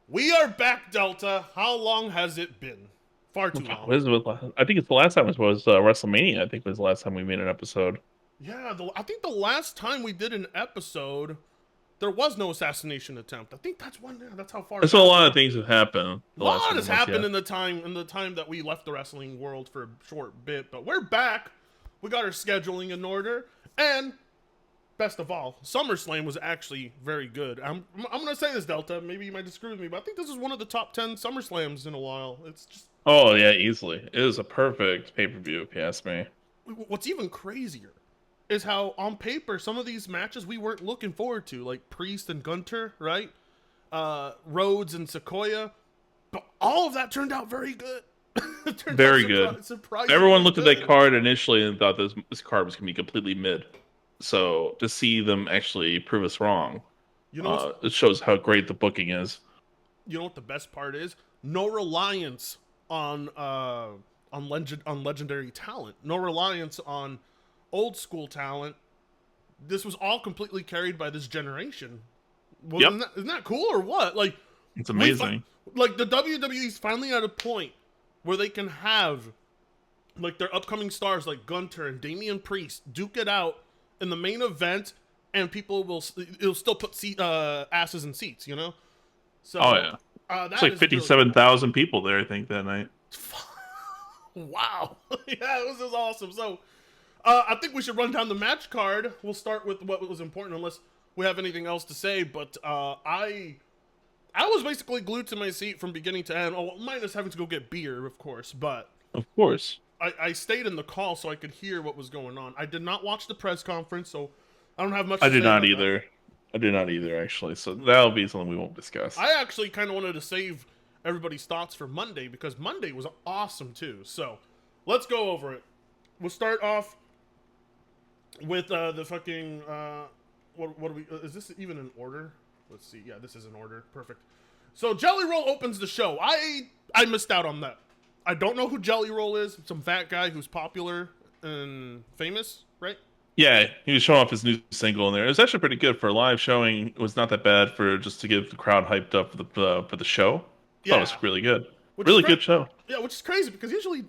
We are back, Delta. How long has it been? Far too long. I think it's the last time was WrestleMania. I think was the last time we made an episode. Yeah, I think the last time we did an episode, there was no assassination attempt. I think that's when. Yeah, that's how far And so a back we lot of are. things have happened A the last lot couple has of months. happened Yeah, in the time that we left the wrestling world for a short bit, but we're back. We got our scheduling in order, and best of all, SummerSlam was actually very good. I'm gonna say this, Delta. Maybe you might disagree with me, but I think this is one of the top 10 SummerSlams in a while. It's just oh yeah, easily. It was a perfect pay-per-view, if you ask me. what's even crazier is how on paper some of these matches we weren't looking forward to, like Priest and Gunther, right? Rhodes and Sequoia, but all of that turned out very good. It turned out Very good. Everyone surprisingly looked at that good. card initially and thought this card was gonna be completely mid. So to see them actually prove us wrong, You know what's it shows how great the booking is. you know what the best part is? No reliance on on legendary talent. No reliance on old school talent. This was all completely carried by this generation. Well, Yep, isn't that cool or what? Like it's we amazing. like the WWE's finally at a point where they can have like their upcoming stars like Gunter and Damian Priest duke it out in the main event, and people will it'll still put asses in seats, you know. Oh So yeah, it's that like is really cool. 57,000 people there, I think, that night. Wow, yeah, it was just awesome. So I think we should run down the match card. We'll start with what was important, unless we have anything else to say. But I was basically glued to my seat from beginning to end. Oh, minus having to go get beer, of course. But Of course. I stayed in the call so I could hear what was going on. I did not watch the press conference, so I don't have much I to did say not about that. either. I did not either, actually. So that'll be something we won't discuss. I actually kind of wanted to save everybody's thoughts for Monday because Monday was awesome too. So let's go over it. We'll start off with the fucking what do we is this even in order? Let's see. Yeah, this is in order. Perfect. So Jelly Roll opens the show. I missed out on that. I don't know who Jelly Roll is. Some fat guy who's popular and famous, right? Yeah, he was showing off his new single in there. It was actually pretty good for a live showing. It was not that bad for just to get the crowd hyped up for the show. I thought it Yeah, was really good. which is Really great. good show. Yeah, which is crazy because usually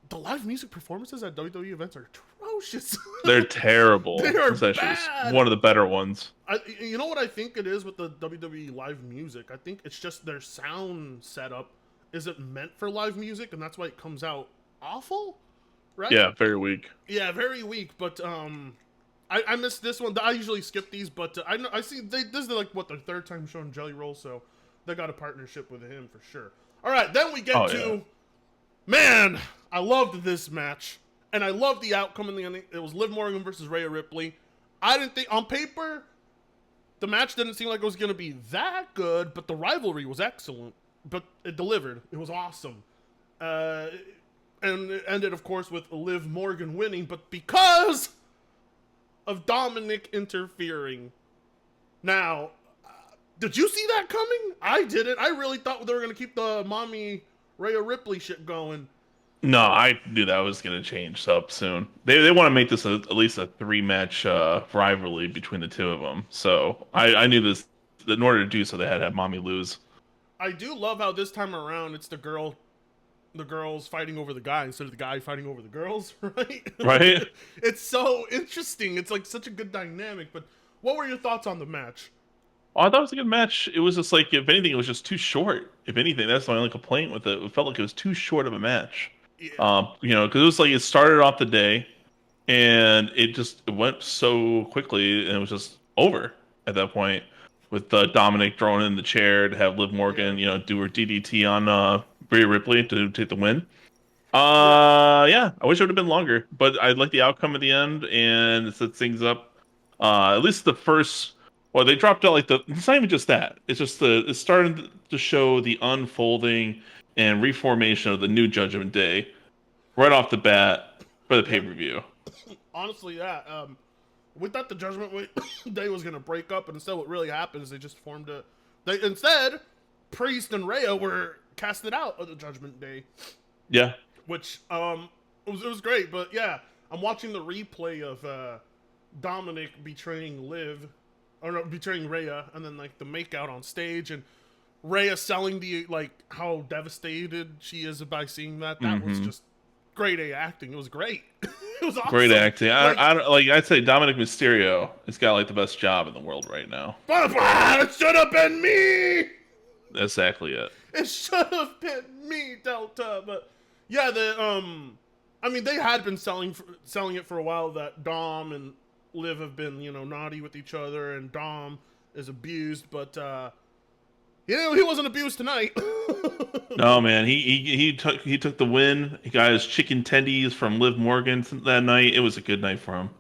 the live music performances at WWE events are atrocious. They're They terrible. are This actually was bad. one of the better ones. You know what I think it is with the WWE live music? I think it's just their sound setup isn't meant for live music, and that's why it comes out awful, right? Yeah, very weak. Yeah, very weak. But I missed this one. I usually skip these, but I know I see this is like what their third time showing Jelly Roll, so they got a partnership with him for sure. All right, then we get Oh yeah. to man. I loved this match, and I loved the outcome in the end. It was Liv Morgan versus Rhea Ripley. I didn't think on paper the match didn't seem like it was going to be that good, but the rivalry was excellent. But it delivered. It was awesome. Uh, and it ended, of course, with Liv Morgan winning, but because of Dominic interfering. Now, did you see that coming? I didn't. I really thought they were going to keep the mommy Rhea Ripley shit going. No, I knew that was going to change up soon. They want to make this at least a three match rivalry between the two of them. So I knew this. In order to do so, they had to have mommy lose. I do love how this time around it's the girls fighting over the guy instead of the guy fighting over the girls, right? Right? It's so interesting. It's like such a good dynamic. But what were your thoughts on the match? Oh, I thought it was a good match. It was just like, if anything, it was just too short. If anything, that's my only complaint with it. It felt like it was too short of a match. Yeah, Because it was like it started off the day, and it went so quickly, and it was just over at that point. With Dominic throwing in the chair to have Liv yeah, Morgan, do her DDT on Rhea Ripley to take the win. yeah. Yeah, I wish it would have been longer, but I like the outcome at the end, and it sets things up. At least the first, well, they dropped out like it's not even just that. It's just it's starting to show the unfolding and reformation of the new Judgment Day right off the bat for the Yeah. pay-per-view. Honestly, yeah. We thought the Day was gonna break up, and instead, what really happened is they just formed a. They instead, Priest and Rhea were casted out of the Judgment Day, Yeah. which it was great. But yeah, I'm watching the replay of Dominic betraying Liv, or no, betraying Rhea, and then like the makeout on stage, and Rhea selling the like how devastated she is by seeing that. That was Mm-hmm. just grade A acting. It was great. It was Great awesome. acting. Like, I don't like. I'd say Dominic Mysterio has got like the best job in the world right now. it should have been me. That's exactly it. It should have been me, Delta. But yeah, I mean, they had been selling it for a while that Dom and Liv have been, naughty with each other, and Dom is abused, but he wasn't abused tonight. No man, he took the win. He got his chicken tendies from Liv Morgan that night. It was a good night for him.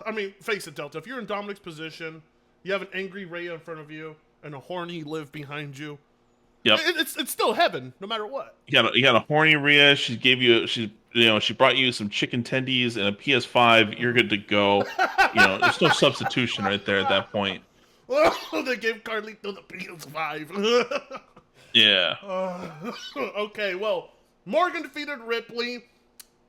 I mean, face it, Delta. If you're in Dominic's position, you have an angry Rhea in front of you and a horny Liv behind you. Yep. It's still heaven, no matter what. You got a horny Rhea. She brought you some chicken tendies and a PS5. You're good to go. There's no substitution right there at that point. Oh, they gave Carlito the PS5. Yeah. Okay, well, Morgan defeated Ripley.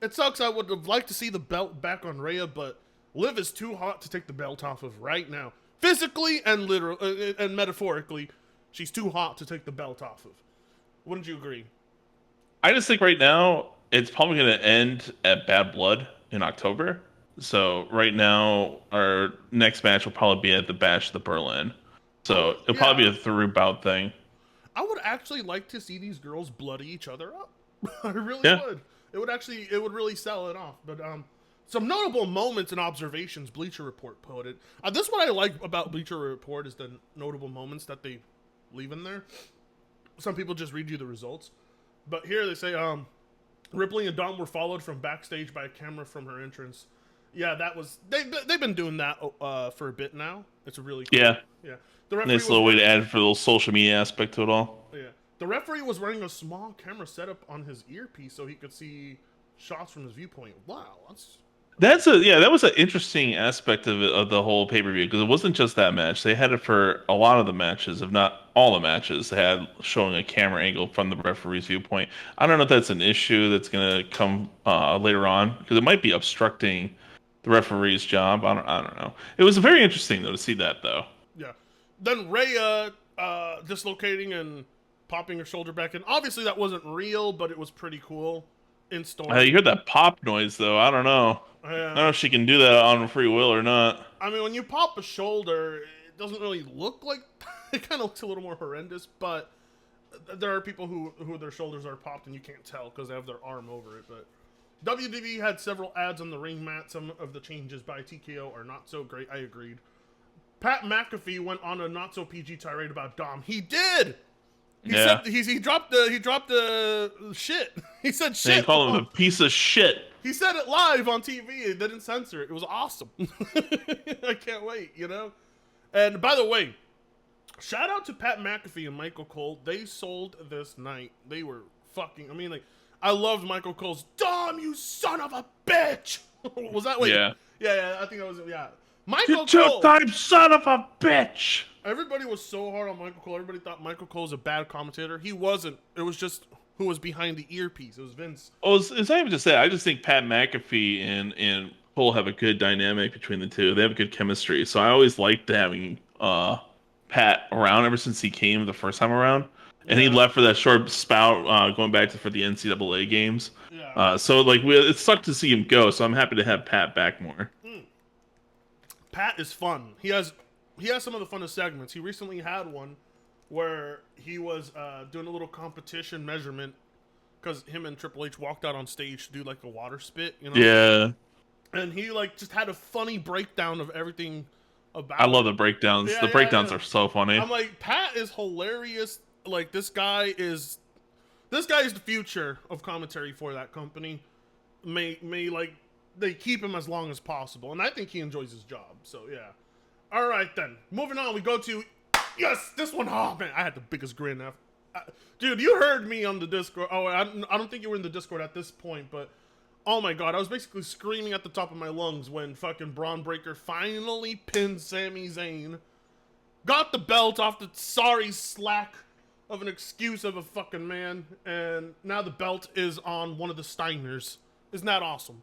It sucks. I would have liked to see the belt back on Rhea, but Liv is too hot to take the belt off of right now. Physically and literally and metaphorically, she's too hot to take the belt off of. Wouldn't you agree? I just think right now it's probably going to end at Bad Blood in October. So right now our next match will probably be at the Bash of the Berlin. So it'll probably be a through bout thing. I would actually like to see these girls bloody each other up. I really would. It would really sell it off. But some notable moments and observations Bleacher Report put it. This is what I like about Bleacher Report is the notable moments that they leave in there. Some people just read you the results. But here they say, Ripley and Dom were followed from backstage by a camera from her entrance. Yeah, that was they've been doing that for a bit now. It's a really cool. Yeah. The referee Nice little way to add for the little social media aspect to it all. Yeah. The referee was running a small camera setup on his earpiece so he could see shots from his viewpoint. Wow, That was an interesting aspect of the whole pay-per-view because it wasn't just that match. They had it for a lot of the matches, if not all the matches. They had showing a camera angle from the referee's viewpoint. I don't know if that's an issue that's going to come later on because it might be obstructing the referee's job. I don't know. It was very interesting though to see that though. Yeah. Then Rhea dislocating and popping her shoulder back in. Obviously that wasn't real, but it was pretty cool in story. You heard that pop noise though. I don't know. I don't know if she can do that on free will or not. I mean, when you pop a shoulder, it doesn't really look like it kind of looks a little more horrendous, but there are people who their shoulders are popped and you can't tell because they have their arm over it. But WWE had several ads on the ring mat. Some of the changes by TKO are not so great. I agreed. Pat McAfee went on a not so PG tirade about Dom. He did. He said he dropped the shit. He said shit. They call him a piece of shit. He said it live on TV. They didn't censor it. It was awesome. I can't wait, And by the way, shout out to Pat McAfee and Michael Cole. They sold this night. They were fucking. I mean, like, I loved Michael Cole's "Dom, you son of a bitch." Was that way? Yeah. I think that was Michael You Cole. two-time son of a bitch. Everybody was so hard on Michael Cole. Everybody thought Michael Cole was a bad commentator. He wasn't. It was just who was behind the earpiece. It was Vince. Oh, it's not even just that. I just think Pat McAfee and Cole have a good dynamic between the two. They have good chemistry. So I always liked having Pat around ever since he came the first time around. And he left for that short spout going back for the NCAA games. Yeah. So it sucked to see him go. So I'm happy to have Pat back more. Pat is fun. He has some of the funnest segments. He recently had one where he was doing a little competition measurement because him and Triple H walked out on stage to do like a water spit, Yeah. And he just had a funny breakdown of everything about. I love the breakdowns. The breakdowns are so funny. I'm like, Pat is hilarious. Like this guy is the future of commentary for that company. May they keep him as long as possible, and I think he enjoys his job. So yeah. All right then. Moving on, we go to this one. Oh man, I had the biggest grin. Dude, you heard me on the Discord. Oh, I don't think you were in the Discord at this point, but oh my god, I was basically screaming at the top of my lungs when fucking Braun Breaker finally pinned Sami Zayn, got the belt off the sorry slack of an excuse of a fucking man, and now the belt is on one of the Steiners. Isn't that awesome?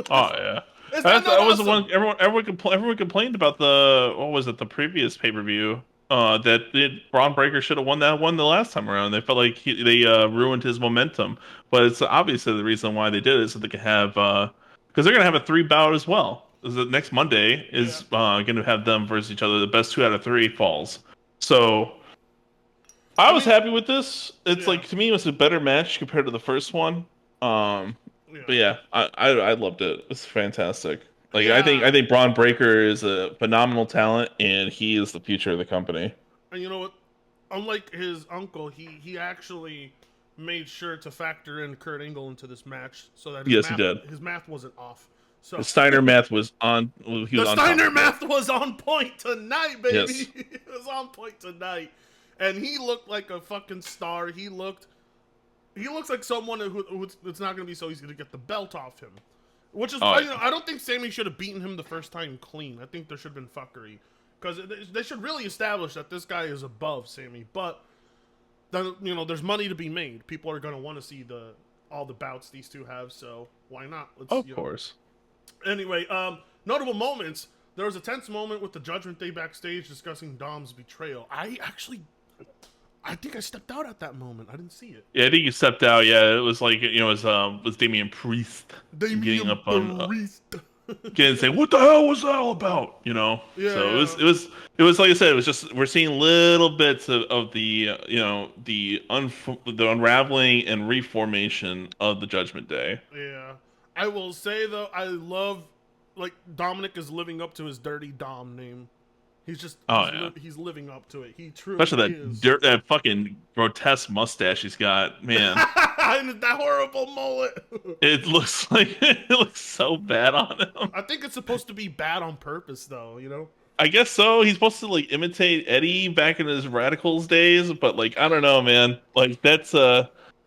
Oh yeah, that was awesome? the one everyone complained about the previous pay-per-view Braun Breaker should have won that one the last time around. They felt like they ruined his momentum, but it's obviously the reason why they did it is so they can have because they're gonna have a three bout as well. The next Monday Yeah. is going to have them versus each other. The best two out of three falls. So I I was mean, happy with this. It's yeah, like to me, it was a better match compared to the first one. Um, yeah, but yeah, I loved it. It's fantastic. Like I yeah. think Braun Breaker is a phenomenal talent, and he is the future of the company. And you know what? Unlike his uncle, he actually made sure to factor in Kurt Angle into this match so that Yes, he did. his math wasn't off. The So Steiner math was on. He the was on top Steiner of it. math was on point tonight, baby. Yes. It was on point tonight, and he looked like a fucking star. He looks like someone who it's not going to be so easy to get the belt off him. Which is, Oh, you know, I don't think Sammy should have beaten him the first time clean. I think there should have been fuckery because they should really establish that this guy is above Sammy. But then, you know, there's money to be made. People are going to want to see all the bouts these two have. So why not? Let's, of you know. course. Anyway, notable moments. There was a tense moment with the Judgment Day backstage discussing Dom's betrayal. I think I stepped out at that moment. I didn't see it. Yeah, I think he stepped out. Yeah, it was like was Damian Priest getting Damian up on Priest. getting saying what the hell was that all about? Yeah, So yeah. it was like I said, it was just we're seeing little bits of the the unraveling and reformation of the Judgment Day. Yeah. I will say though, I love like Dominic is living up to his dirty Dom name. Oh yeah. He's living up to it. He truly Especially is. that fucking grotesque mustache he's got, man. And that horrible mullet. It looks like it looks so bad on him. I think it's supposed to be bad on purpose though, you know? I guess so. He's supposed to like imitate Eddie back in his Radicals days, but like I don't know, man. Like that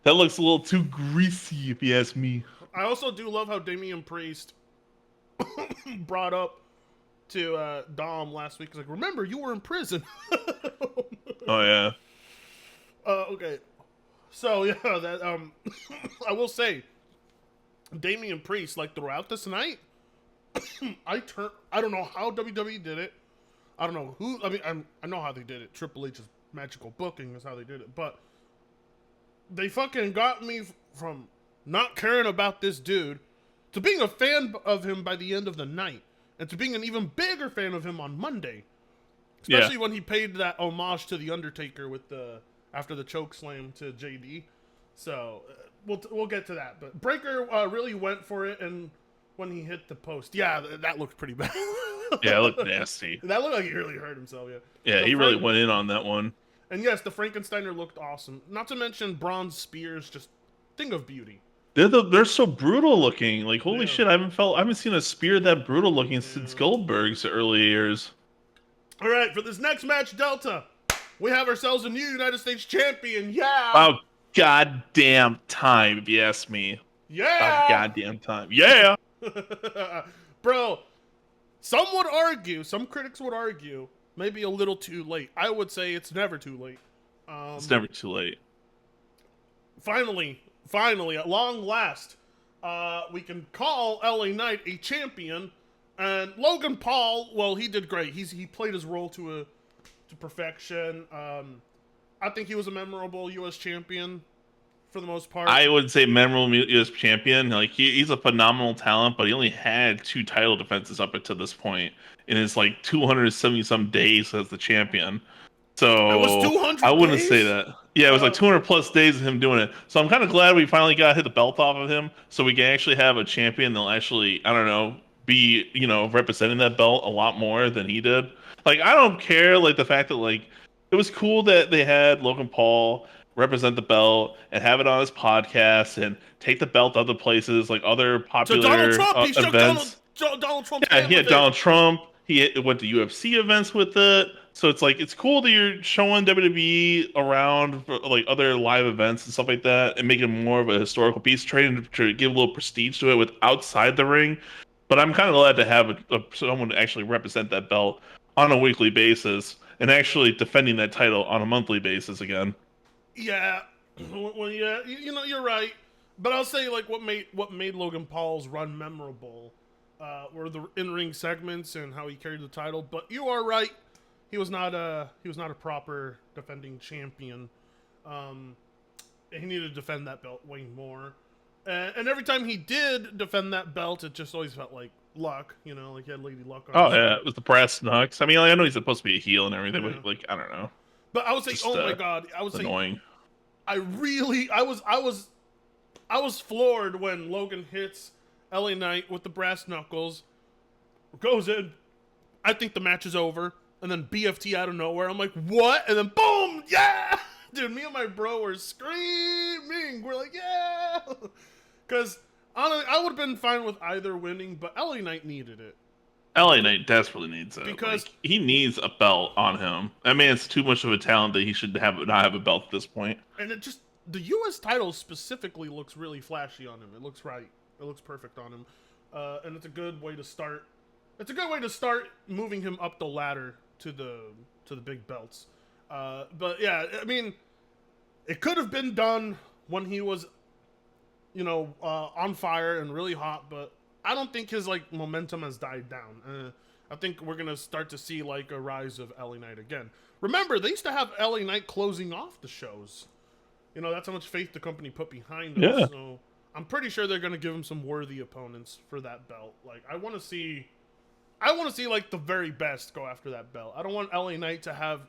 looks a little too greasy if you ask me. I also do love how Damian Priest brought up to Dom last week. He's like, remember, you were in prison. Oh yeah. Okay. So yeah, that I will say, Damian Priest, like throughout this night, I don't know how WWE did it. I don't know who. I mean, I know how they did it. Triple H's magical booking is how they did it. But they fucking got me from not caring about this dude to being a fan of him by the end of the night, and to being an even bigger fan of him on Monday. Especially when he paid that homage to the Undertaker with after the choke slam to JD. So we'll get to that. But Breaker really went for it, and when he hit the post, yeah, that looked pretty bad. Yeah, it looked nasty. That looked like he really hurt himself. Yeah. Yeah, So he really went in on that one. And yes, the Frankensteiner looked awesome. Not to mention bronze spears, just thing of beauty. They're so brutal looking. Like holy Yeah. shit, I haven't seen a spear that brutal looking since Yeah. Goldberg's early years. All right, for this next match, Delta, we have ourselves a new United States champion. Yeah. About goddamn time, if you ask me. About Yeah. goddamn time. Yeah. Bro, some critics would argue, maybe a little too late. I would say it's never too late. It's never too late. Finally, at long last, we can call LA Knight a champion. And Logan Paul, well, he did great. He played his role to perfection. I think he was a memorable U.S. champion for the most part. I would say memorable U.S. champion. Like he's a phenomenal talent, but he only had two title defenses up until this point in his like 270 some days as the champion. So It was 200 I wouldn't days? say that. Yeah, it was like 200 plus days of him doing it. So I'm kind of glad we finally got hit the belt off of him, so we can actually have a champion that'll actually, I don't know, be representing that belt a lot more than he did. Like I don't care like the fact that like it was cool that they had Logan Paul represent the belt and have it on his podcast and take the belt other places like other To popular Donald Trump, he shook events. Donald Trump's Yeah, hand he had with it. Donald Trump. He went to UFC events with it. So it's like it's cool that you're showing WWE around for, like other live events and stuff like that, and making it more of a historical piece, trying to give a little prestige to it with outside the ring. But I'm kind of glad to have someone to actually represent that belt on a weekly basis and actually defending that title on a monthly basis again. Yeah, well, yeah, you're right. But I'll say like what made Logan Paul's run memorable were the in-ring segments and how he carried the title. But you are right. he was not a proper defending champion. He needed to defend that belt way more. And every time he did defend that belt, it just always felt like luck, like he had Lady Luck on Oh his yeah, side. it was the brass knucks. I mean, like, I know he's supposed to be a heel and everything, Yeah. but like I don't know, But I would say, just oh my god, I would say, annoying. I was floored when Logan hits LA Knight with the brass knuckles, goes in. I think the match is over, and then BFT out of nowhere. I'm like, what? And then boom, yeah, dude. Me and my bro were screaming. We're like, yeah, because honestly, I would have been fine with either winning, but LA Knight needed it LA Knight desperately needs it. because, Like he needs a belt on him. I mean, it's too much of a talent that he should have not have a belt at this point. and it just the U.S. title specifically looks really flashy on him. It looks right. It looks perfect on him, and it's a good way to start. It's a good way to start moving him up the ladder to the big belts. But yeah, I mean, it could have been done when he was, on fire and really hot. But I don't think his like momentum has died down. I think we're gonna start to see like a rise of LA Knight again. Remember, they used to have LA Knight closing off the shows. That's how much faith the company put behind him. Yeah. So I'm pretty sure they're gonna give him some worthy opponents for that belt. Like I want to see like the very best go after that belt. I don't want LA Knight to have.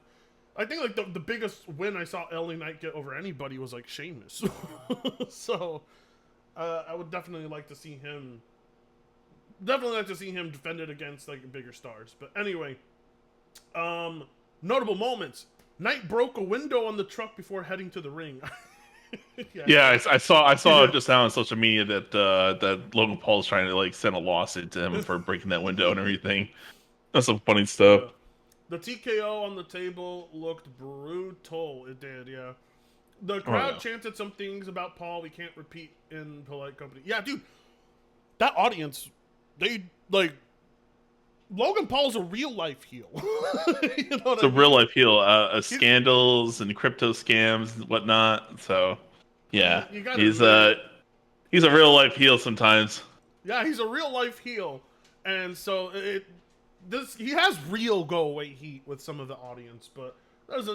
I think like the biggest win I saw LA Knight get over anybody was like Sheamus. So I would definitely like to see him. Definitely like to see him defended against like bigger stars. But anyway, notable moments. Knight broke a window on the truck before heading to the ring. Yeah, I saw just now on social media that that Logan Paul's trying to like send a lawsuit to him for breaking that window and everything. That's some funny stuff. Yeah. The TKO on the table looked brutal. It did, yeah. The crowd chanted some things about Paul we can't repeat in polite company. Yeah, dude, that audience, they like Logan Paul's a real life heel. It's a real life heel, scandals and crypto scams and whatnot. So, yeah, You gotta he's admit, he's a real life heel sometimes. yeah, he's a real life heel, and so he has real go away heat with some of the audience, but there's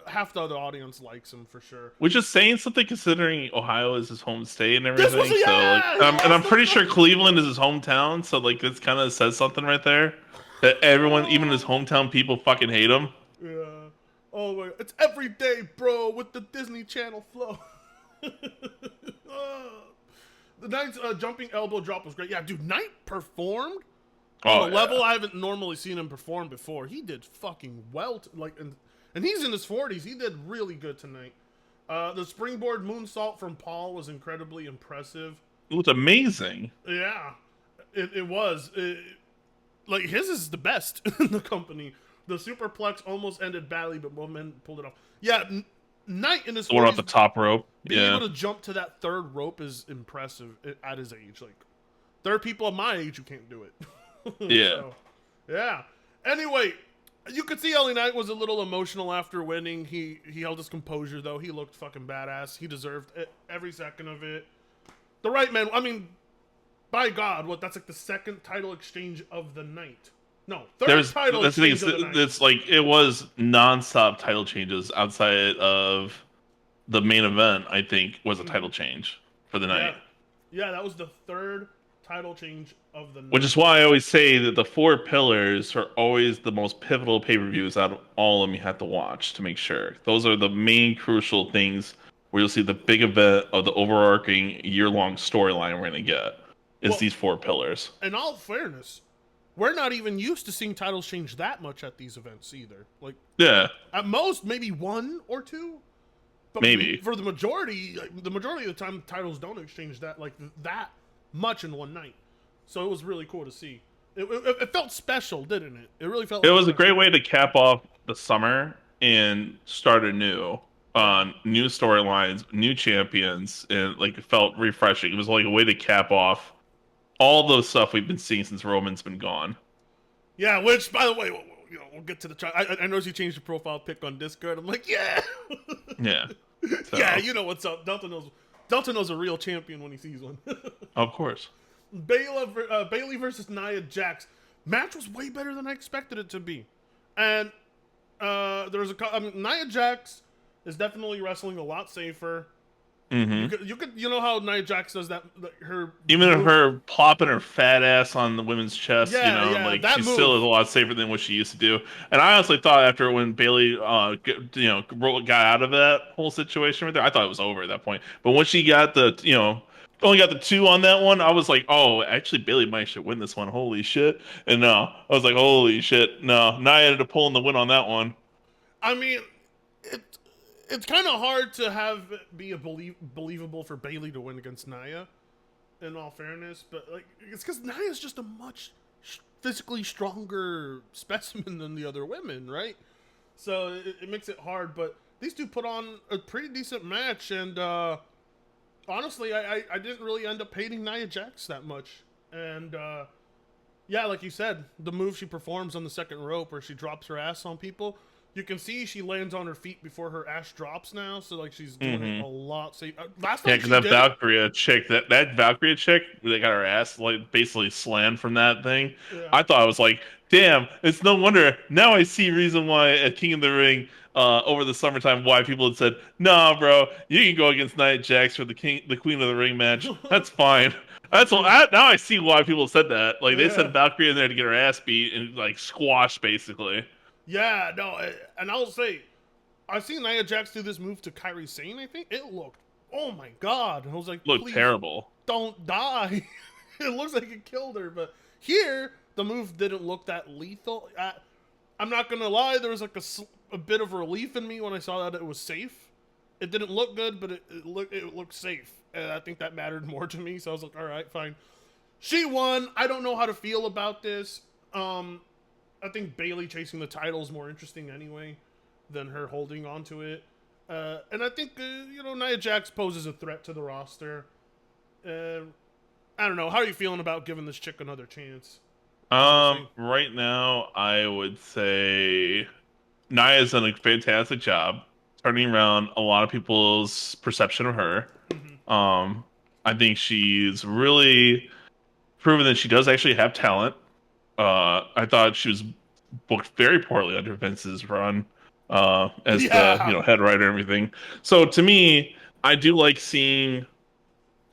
half the other audience likes him for sure. Which is saying something considering Ohio is his home state and everything. This was, So, yeah, like, and I'm pretty sure Cleveland is his hometown. So, like, this kind of says something right there that everyone, even his hometown people, fucking hate him. Yeah. Oh my, it's every day, bro, with the Disney Channel flow. The Knight's jumping elbow drop was great. Yeah, dude, Knight performed on a level I haven't normally seen him perform before. He did fucking well, and he's in his 40s. He did really good tonight. The springboard moonsault from Paul was incredibly impressive. It was amazing. Yeah, it was. Like his is the best in the company. The superplex almost ended badly, but both men pulled it off. Yeah, Knight in his 40s, Off the top rope. being Yeah. able to jump to that third rope is impressive at his age. Like, there are people of my age who can't do it. Yeah. So, yeah. Anyway, you could see LA Knight was a little emotional after winning. He held his composure, though. He looked fucking badass. He deserved every second of it. The right man, I mean, by God, that's like the second title exchange of the night. No, third title that's the thing. exchange of the night. It's like it was nonstop title changes outside of the main event. I think was a title change for the night, Yeah, that was the third title change of the night. which is why I always say that the four pillars are always the most pivotal pay-per-views out of all of them. You have to watch to make sure those are the main crucial things where you'll see the big event of the overarching year-long storyline we're gonna get is these four pillars. In all fairness, we're not even used to seeing titles change that much at these events either. Like, Yeah, at most, maybe one or two. But maybe. for the majority of the time, titles don't exchange that that much in one night. So it was really cool to see. It felt special, didn't it? It really felt. It was a great way to cap off the summer and start anew on new storylines, new champions, and like it felt refreshing. It was like a way to cap off all the stuff we've been seeing since Roman's been gone. Yeah, which, by the way, we'll get to the. I noticed you changed the profile pic on Discord. I'm like, yeah, Yeah, so, yeah, you know what's up. Delta knows a real champion when he sees one. of course. Bailey versus Nia Jax match was way better than I expected it to be, and I mean, Nia Jax is definitely wrestling a lot safer. Hmm. You know how Nia Jax does that, her Even move. her plopping her fat ass on the women's chest, you Yeah, know, yeah, like that she still is move. a lot safer than what she used to do. And I honestly thought after when Bailey, got out of that whole situation right there, I thought it was over at that point. But when she got only got the two on that one, I was like, oh, actually Bailey might should win this one. Holy shit! And no, I was like, holy shit, no. Nia ended up pulling the win on that one. I mean, it it's kind of hard to have it be believable for Bailey to win against Nia. In all fairness, but like it's because Nia's just a much physically stronger specimen than the other women, right? So it makes it hard. But these two put on a pretty decent match, and honestly, I didn't really end up hating Nia Jax that much. And yeah, like you said, the move she performs on the second rope where she drops her ass on people, you can see she lands on her feet before her ass drops now. So like she's doing it a Hmm. lot safe. Last Yeah, time because she that did it, Valkyria chick, that Valkyria chick, that got her ass like basically slammed from that thing. yeah. I thought I was like, damn, it's no wonder. Now I see reason why at King of the Ring, over the summertime, why people had said, nah, bro, you can go against Nia Jax for the Queen of the Ring match. That's fine. Now I see why people said that. Like they Yeah. said Valkyria in there to get her ass beat and like squashed basically. Yeah, no, and I'll say, I seen Nia Jax do this move to Kairi Sane. I think it looked, oh my god! I was like, Looked please terrible. don't die. It looks like it killed her, but here the move didn't look that lethal. I'm not gonna lie, there was like a bit of relief in me when I saw that it was safe. It didn't look good, but it looked safe, and I think that mattered more to me. So I was like, all right, fine. She won. I don't know how to feel about this. Um, I think Bailey chasing the title is more interesting anyway than her holding onto it. And I think Nia Jax poses a threat to the roster. Uh, I don't know. How are you feeling about giving this chick another chance? Honestly, Right now I would say Naya's done a fantastic job turning around a lot of people's perception of her. hmm Um, I think she's really proven that she does actually have talent. I thought she was booked very poorly under Vince's run, as the yeah, head writer and everything. So to me, I do like seeing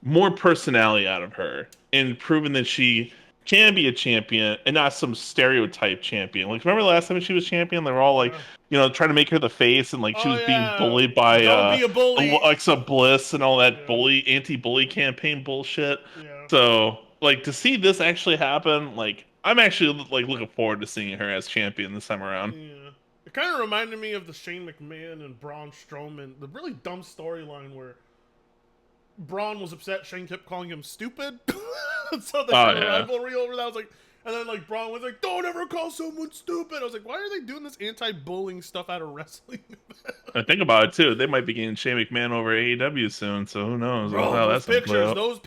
more personality out of her and proven that she can be a champion and not some stereotype champion. Like remember the last time she was champion, they were all like, yeah. trying to make her the face and like she Oh was being yeah. bullied by Don't be a bully. Alexa Bliss and all that Yeah, anti-bully campaign bullshit. yeah, So like to see this actually happen, like I'm actually like looking forward to seeing her as champion this time around. yeah. It kind of reminded me of the Shane McMahon and Braun Strowman, the really dumb storyline where Braun was upset Shane kept calling him stupid. So they Oh had a yeah. rivalry over that. I was like, and then like Braun was like, "Don't ever call someone stupid." I was like, "Why are they doing this anti-bullying stuff out of wrestling?" I think about it too. They might be getting Shane McMahon over AEW soon, so who knows Bro, how those that's gonna play pictures, out. those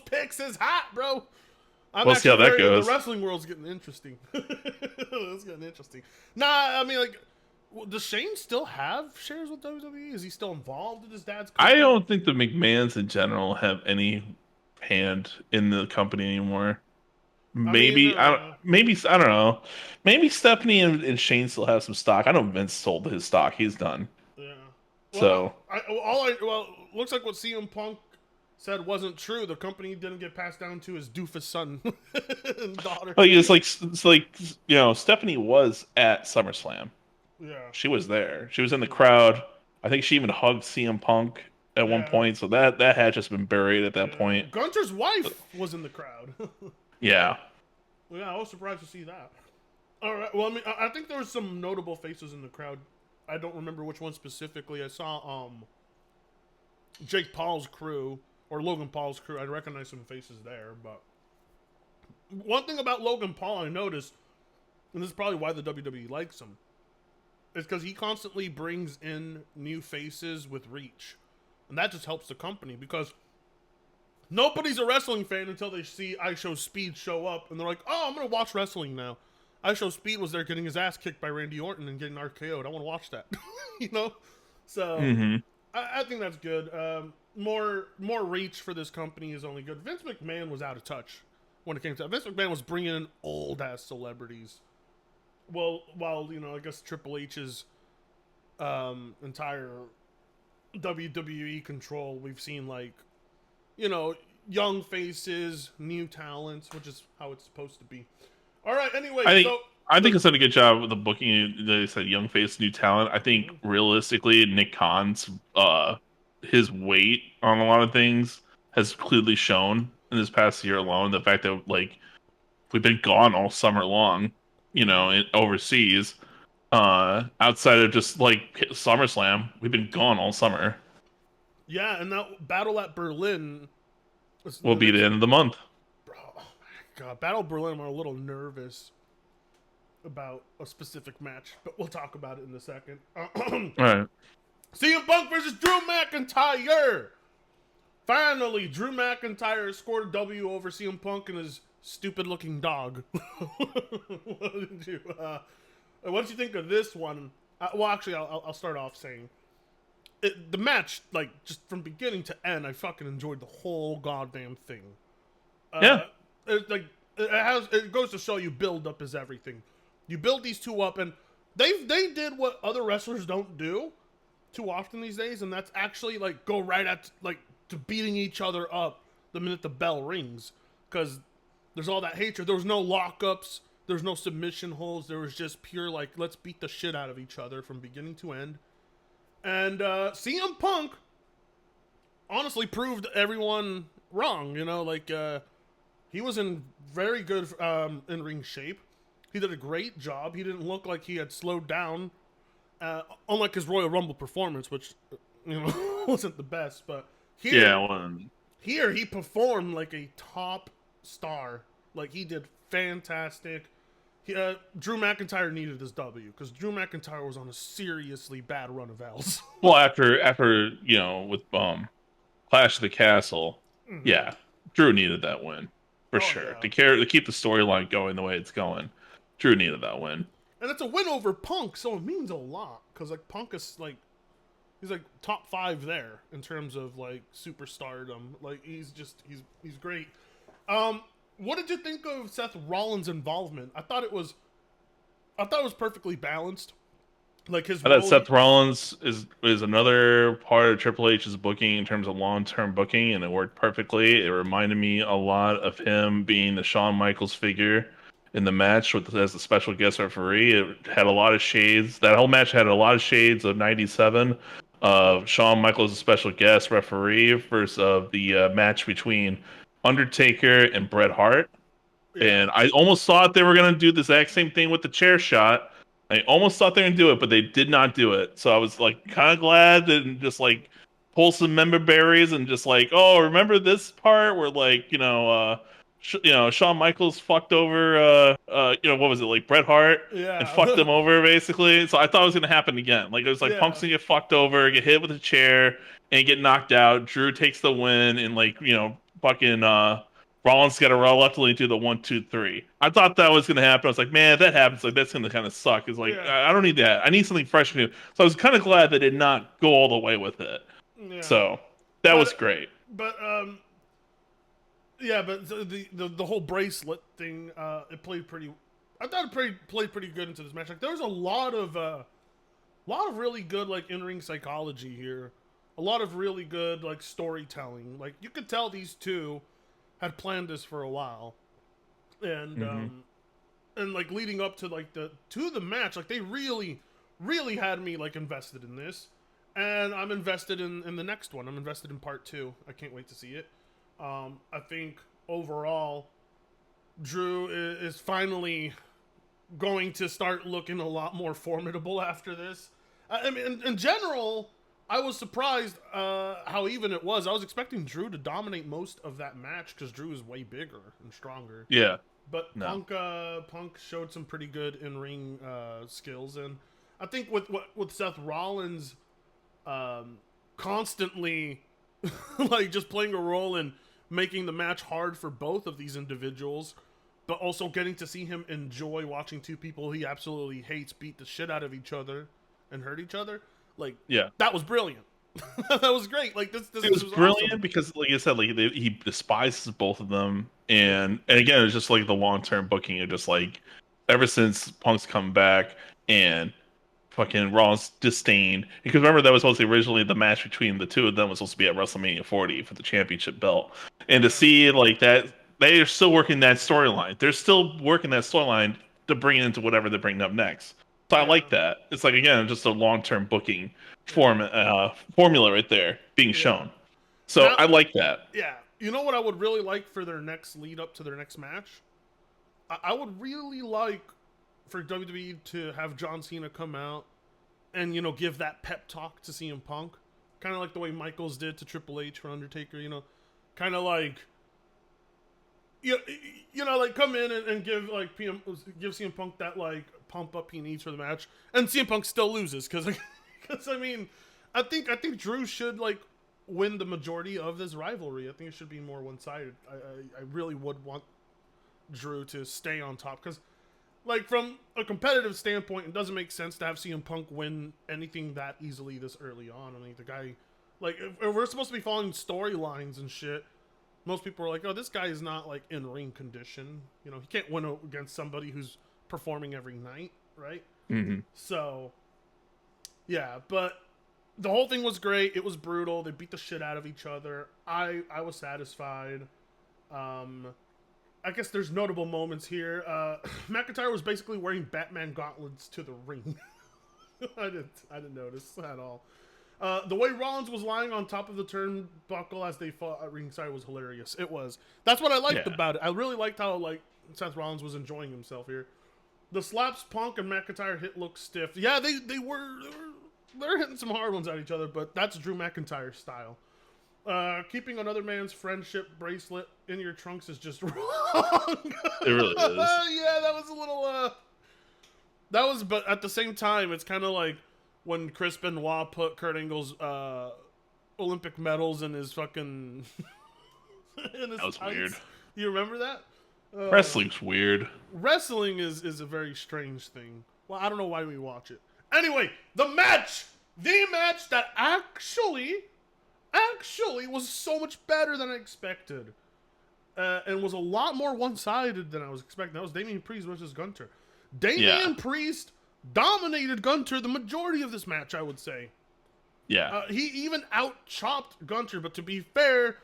pics is hot, bro. I'm We'll see actually how that very the goes. wrestling world's getting interesting. It's getting interesting. Nah, I mean like, does Shane still have shares with WWE? Is he still involved in his dad's I company? don't think the McMahons in general have any hand in the company anymore. I mean, Maybe I don't know. Maybe Stephanie and Shane still have some stock. I know Vince sold his stock. He's done. yeah. Well, So, looks like what CM Punk said wasn't true. The company didn't get passed down to his doofus son and daughter. like it's like Stephanie was at SummerSlam. Yeah, She was there. She was in the yeah, crowd. I think she even hugged CM Punk at one yeah, point. So that had just been buried at that yeah. point. Gunter's wife was in the crowd. Yeah. Yeah, I was surprised to see that. All right. Well, I mean, I think there was some notable faces in the crowd. I don't remember which one specifically. I saw Jake Paul's crew or Logan Paul's crew. I recognize some faces there, but one thing about Logan Paul I noticed, and this is probably why the WWE likes him, is because he constantly brings in new faces with reach, and that just helps the company because nobody's a wrestling fan until they see I Show Speed show up, and they're like, "Oh, I'm gonna watch wrestling now." I Show Speed was there getting his ass kicked by Randy Orton and getting RKO'd. I want to watch that, you know. So Hmm. I think that's good. More reach for this company is only good. Vince McMahon was out of touch when it came to that. Vince McMahon was bringing in old ass celebrities Well, while I guess Triple H's entire WWE control, we've seen like you know young faces, new talents, which is how it's supposed to be. All right. Anyway, I think so I the think it's done a good job with the booking. They said young face, new talent. I think Mhm. realistically, Nick Khan's his weight on a lot of things has clearly shown in this past year alone. The fact that like we've been gone all summer long, overseas. Outside of just like SummerSlam, we've been gone all summer. Yeah, and that battle at Berlin is We'll the be the next. end of the month. Bro, oh my god, Battle of Berlin. I'm a little nervous about a specific match, but we'll talk about it in a second. All right. CM Punk versus Drew McIntyre. Finally, Drew McIntyre scored a W over CM Punk and his stupid-looking dog. What did you think of this one? Well, actually, I'll start off saying the match, like just from beginning to end, I fucking enjoyed the whole goddamn thing. Yeah. Uh, it goes to show you build up is everything. You build these two up, and they did what other wrestlers don't do too often these days, and that's actually like go right at like to beating each other up the minute the bell rings, because there's all that hatred. There was no lockups. There's no submission holds. There was just pure like let's beat the shit out of each other from beginning to end. And CM Punk honestly proved everyone wrong. He was in very good in ring shape. He did a great job. He didn't look like he had slowed down, unlike his Royal Rumble performance, which wasn't the best. But Yeah. here, Well, here he performed like a top star. Like he did fantastic. Drew McIntyre needed his W because Drew McIntyre was on a seriously bad run of L's. well, after with Clash of the Castle, Mm-hmm. yeah, Drew needed that win for Oh sure yeah, to keep the storyline going the way it's going. Drew needed that win. and it's a win over Punk, so it means a lot because like Punk is like he's like top five there in terms of like superstardom. Like he's great. What did you think of Seth Rollins' involvement? I thought it was perfectly balanced. Like his I thought role. Seth Rollins is another part of Triple H's booking in terms of long term booking, and it worked perfectly. It reminded me a lot of him being the Shawn Michaels figure in the match with as the special guest referee. It had a lot of shades. That whole match had a lot of shades of '97 of Shawn Michaels as special guest referee versus of the match between Undertaker and Bret Hart. Yeah, And I almost thought they were gonna do the exact same thing with the chair shot. I almost thought they were gonna do it, but they did not do it. So I was like kind of glad and just like pull some member berries and just like, oh, remember this part where like Shawn Michaels fucked over what was it like Bret Hart and fucked yeah, him over basically. So I thought it was gonna happen again. Like it was like Punk's yeah, gonna get fucked over, get hit with a chair, and get knocked out. Drew takes the win and like fucking Rollins got to reluctantly do the 1, 2, 3. I thought that was going to happen. I was like, man, if that happens, like that's going to kind of suck. It's like yeah, I don't need that. I need something fresh and new. So I was kind of glad they did not go all the way with it. yeah. So that But was great. but yeah, but the whole bracelet thing, it played pretty. I thought played pretty good into this match. Like there was a lot of really good like in ring psychology here, a lot of really good like storytelling. Like you could tell these two had planned this for a while, and Hmm. like leading up to like the match, like they really had me like invested in this, and I'm invested in the next one. I'm invested in part two. I can't wait to see it. I think overall, Drew is finally going to start looking a lot more formidable after this. I mean, in general, I was surprised how even it was. I was expecting Drew to dominate most of that match because Drew is way bigger and stronger. Yeah. But No. Punk showed some pretty good in ring skills, and I think with Seth Rollins constantly like just playing a role in making the match hard for both of these individuals, but also getting to see him enjoy watching two people he absolutely hates beat the shit out of each other and hurt each other. Like Yeah. that was brilliant. That was great. Like this It was was awesome. brilliant because, like I said, like he despises both of them, Yeah. and again, it's just like the long term booking of just like ever since Punk's come back and fucking Raw's disdain. Because remember that was supposed to be originally the match between the two of them was supposed to be at WrestleMania 40 for the championship belt. And to Yeah, see like that, they are still working that storyline. They're still working that storyline to bring it into whatever they're bringing up next. So I yeah, like that. It's like again just a long-term booking yeah, formula right there being yeah. shown. So Now, I like that. yeah, you know what I would really like for their next lead up to their next match? I would really like for WWE to have John Cena come out and give that pep talk to CM Punk, kind of like the way Michaels did to Triple H for Undertaker. Kind of like like come in and give like give CM Punk that like pump up he needs for the match, and CM Punk still loses because I mean, I think Drew should like win the majority of this rivalry. I think it should be more one sided. I really would want Drew to stay on top because, like, from a competitive standpoint, it doesn't make sense to have CM Punk win anything that easily this early on. I mean, the guy, like, if we're supposed to be following storylines and shit, most people are like, oh, this guy is not, like, in ring condition. He can't win against somebody who's performing every night, right? Hmm. So, yeah, but the whole thing was great. It was brutal. They beat the shit out of each other. I was satisfied. I guess there's notable moments here. McIntyre was basically wearing Batman gauntlets to the ring. I didn't notice at all. The way Rollins was lying on top of the turnbuckle as they fought at ringside was hilarious. It was. That's what I liked Yeah. about it. I really liked how like Seth Rollins was enjoying himself here. The slaps Punk and McIntyre hit looked stiff. Yeah, they're hitting some hard ones at each other, but that's Drew McIntyre style. Keeping another man's friendship bracelet in your trunks is just wrong. It really is. Yeah, that was a little. That was, but at the same time, it's kind of like when Chris Benoit put Kurt Angle's Olympic medals in his fucking. In his That was tights. weird. You remember that? Wrestling's weird. Wrestling is a very strange thing. Well, I don't know why we watch it. Anyway, the match that actually was so much better than I expected, and was a lot more one-sided than I was expecting. That was Damian Priest versus Gunther. Damian Priest dominated Gunther the majority of this match, I would say. Yeah. He even out-chopped Gunther, but to be fair,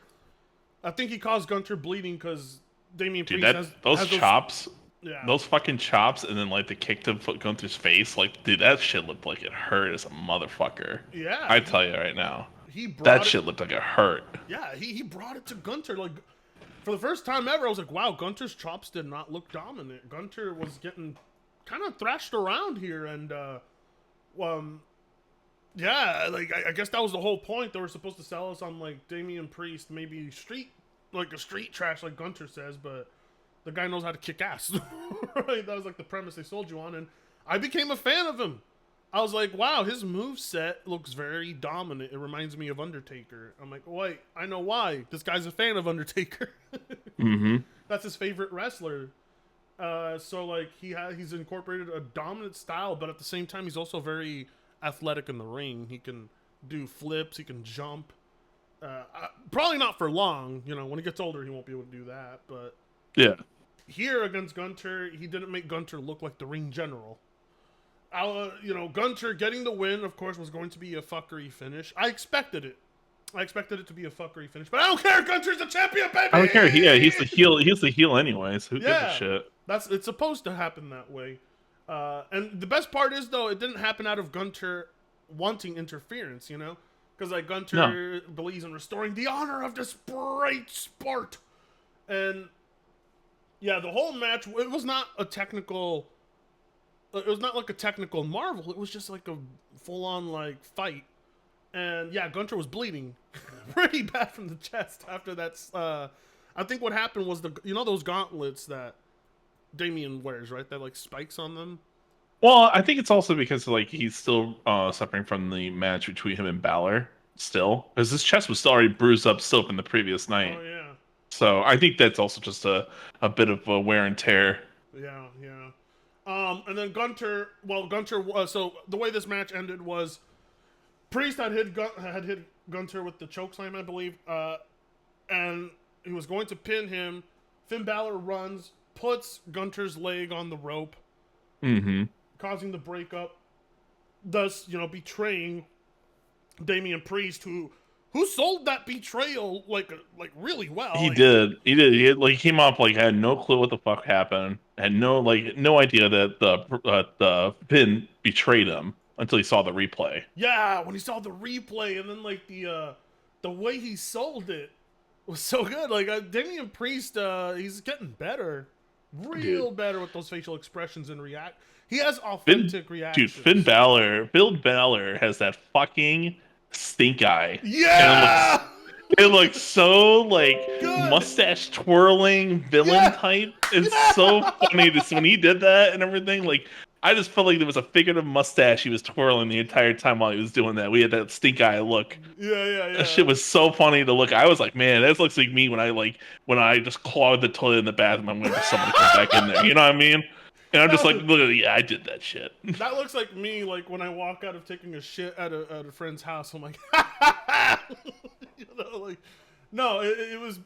I think he caused Gunther bleeding because Damian Dude, Priest those has chops, yeah. those fucking chops, and then like the kick to Gunther's face, like, dude, that shit looked like it hurt as a motherfucker. Yeah. I tell you right now, He brought that it, shit looked like it hurt. Yeah, he brought it to Gunther. Like, for the first time ever, I was like, wow, Gunther's chops did not look dominant. Gunther was getting kind of thrashed around here, and yeah, like I guess that was the whole point. They were supposed to sell us on like Damian Priest, maybe a street trash, like Gunther says, but the guy knows how to kick ass. Right? That was like the premise they sold you on, and I became a fan of him. I was like, wow, his moveset looks very dominant. It reminds me of Undertaker. I'm like, wait, I know why. This guy's a fan of Undertaker. Mm-hmm. That's his favorite wrestler. So like he's incorporated a dominant style, but at the same time, he's also very athletic in the ring. He can do flips. He can jump. Probably not for long. When he gets older, he won't be able to do that. But Yeah. here against Gunther, he didn't make Gunther look like the ring general. Gunther getting the win, of course, was going to be a fuckery finish. I expected it. I expected it to be a fuckery finish, but I don't care. Gunther's the champion, baby. I don't care. He's the heel. He's the heel anyways. Who gives a shit? It's supposed to happen that way. And the best part is though, it didn't happen out of Gunther wanting interference. Because like Gunther believes in restoring the honor of this great sport, and yeah, the whole match it was not a technical. It was not like a technical marvel. It was just like a full-on like fight, and yeah, Gunther was bleeding pretty bad from the chest after that. I think what happened was those gauntlets that Damian wears, right? That like spikes on them. Well, I think it's also because like he's still suffering from the match between him and Balor still, because his chest was still already bruised up still from the previous night. Oh yeah. So I think that's also just a bit of a wear and tear. Yeah. And then Gunther. So the way this match ended was Priest had hit Gunther with the chokeslam, I believe, and he was going to pin him. Finn Balor runs, puts Gunther's leg on the rope, Mm-hmm. causing the breakup, thus betraying Damian Priest, who sold that betrayal like really well. He did. He did. He came off like had no clue what the fuck happened. Had no idea that the Finn betrayed him until he saw the replay. Yeah, when he saw the replay and then like the way he sold it was so good. Like Damian Priest, he's getting better, real Dude, better with those facial expressions and react. He has Finn, authentic dude, reactions. Finn Balor has that fucking stink eye, and Yeah, it looks so like good. mustache twirling villain Yeah, type. It's so yeah, funny to see when he did that and everything. Like I just felt like there was a figurative mustache he was twirling the entire time while he was doing that. We had that stink eye look. yeah, yeah, That shit yeah. was so funny to look. I was like, man, that looks like me when I just clogged the toilet in the bathroom. I'm waiting for someone to come back in there. You know what I mean? And I'm just like, That, literally, yeah, I did that shit. that looks like me. Like when I walk out of taking a shit at a friend's house, I'm like, like, no, it was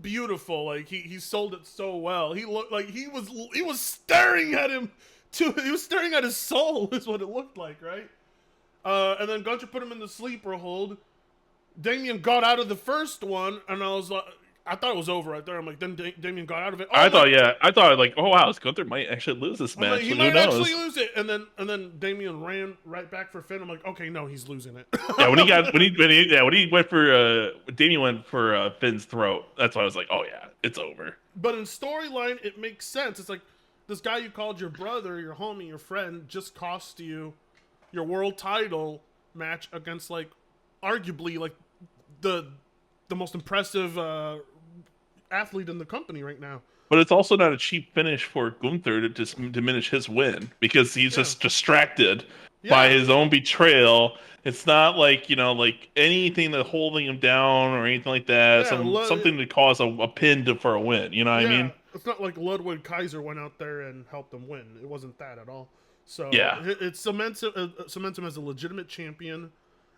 beautiful. Like he sold it so well. He looked like he was staring at him too. He was staring at his soul. Is what it looked like, right? And then Gunther put him in the sleeper hold. Damien got out of the first one, and I was like, I thought it was over right there. I'm like, then Damien got out of it. Oh, I thought, yeah, I thought like, oh wow, Gunther might actually lose this I'm like, match. he Who might actually knows? lose it. And then Damien ran right back for Finn. I'm like, okay, no, he's losing it. Yeah, when he went for Damien went for Finn's throat. That's why I was like, oh yeah, it's over. But in storyline, it makes sense. It's like this guy you called your brother, your homie, your friend, just cost you your world title match against like arguably like the most impressive athlete in the company right now. But it's also not a cheap finish for Gunther to just diminish his win because he's Yeah, just distracted by yeah, his own betrayal. It's not like, like anything that's holding him down or anything like that. yeah. Something to cause a pin for a win. You know what I Yeah, mean? it's not like Ludwig Kaiser went out there and helped them win. It wasn't that at all. So Yeah. it cements him as a legitimate champion.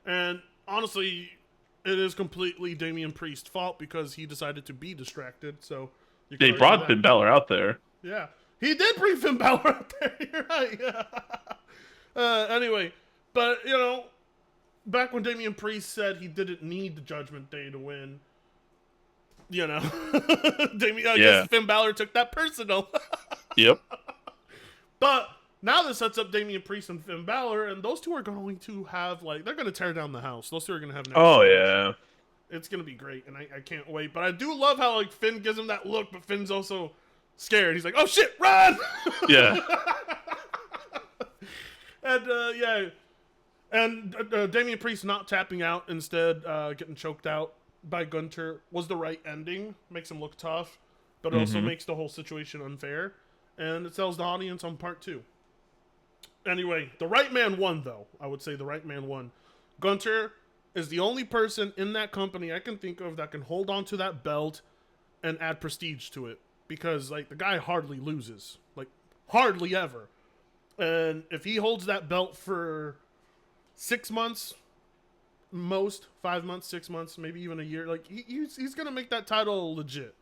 And honestly, it is completely Damian Priest's fault because he decided to be distracted. So you can They argue brought that. Finn Balor out there. Yeah, he did bring Finn Balor out there. You're right. Yeah. Anyway, but back when Damian Priest said he didn't need the Judgment Day to win, Damian, I Yeah. guess Finn Balor took that personal. Yep. But now this sets up Damian Priest and Finn Balor, and those two are going to have they're going to tear down the house. Those two are going to have an Oh epic match. yeah. It's going to be great, and I can't wait. But I do love how like Finn gives him that look, but Finn's also scared. He's like, "Oh shit, run!" Yeah. And yeah, and Damian Priest not tapping out, instead getting choked out by Gunther was the right ending. Makes him look tough, but also makes the whole situation unfair, and it sells the audience on part 2. Anyway, the right man won, though. I would say the right man won. Gunther is the only person in that company I can think of that can hold on to that belt and add prestige to it, because like the guy hardly loses, like hardly ever. And if he holds that belt for 6 months, most 5 months, 6 months, maybe even a year, like he's gonna make that title legit.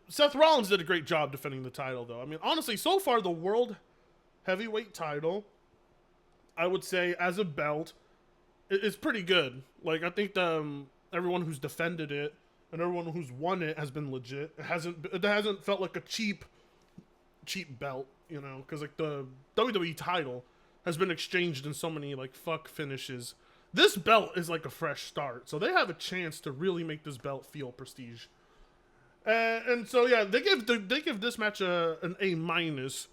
Seth Rollins did a great job defending the title, though. I mean, honestly, so far the world heavyweight title, I would say as a belt, it's pretty good. Like I think everyone who's defended it and everyone who's won it has been legit. It hasn't felt like a cheap belt, because like the WWE title has been exchanged in so many like fuck finishes. This belt is like a fresh start, so they have a chance to really make this belt feel prestige. And so yeah, they give this match an A minus.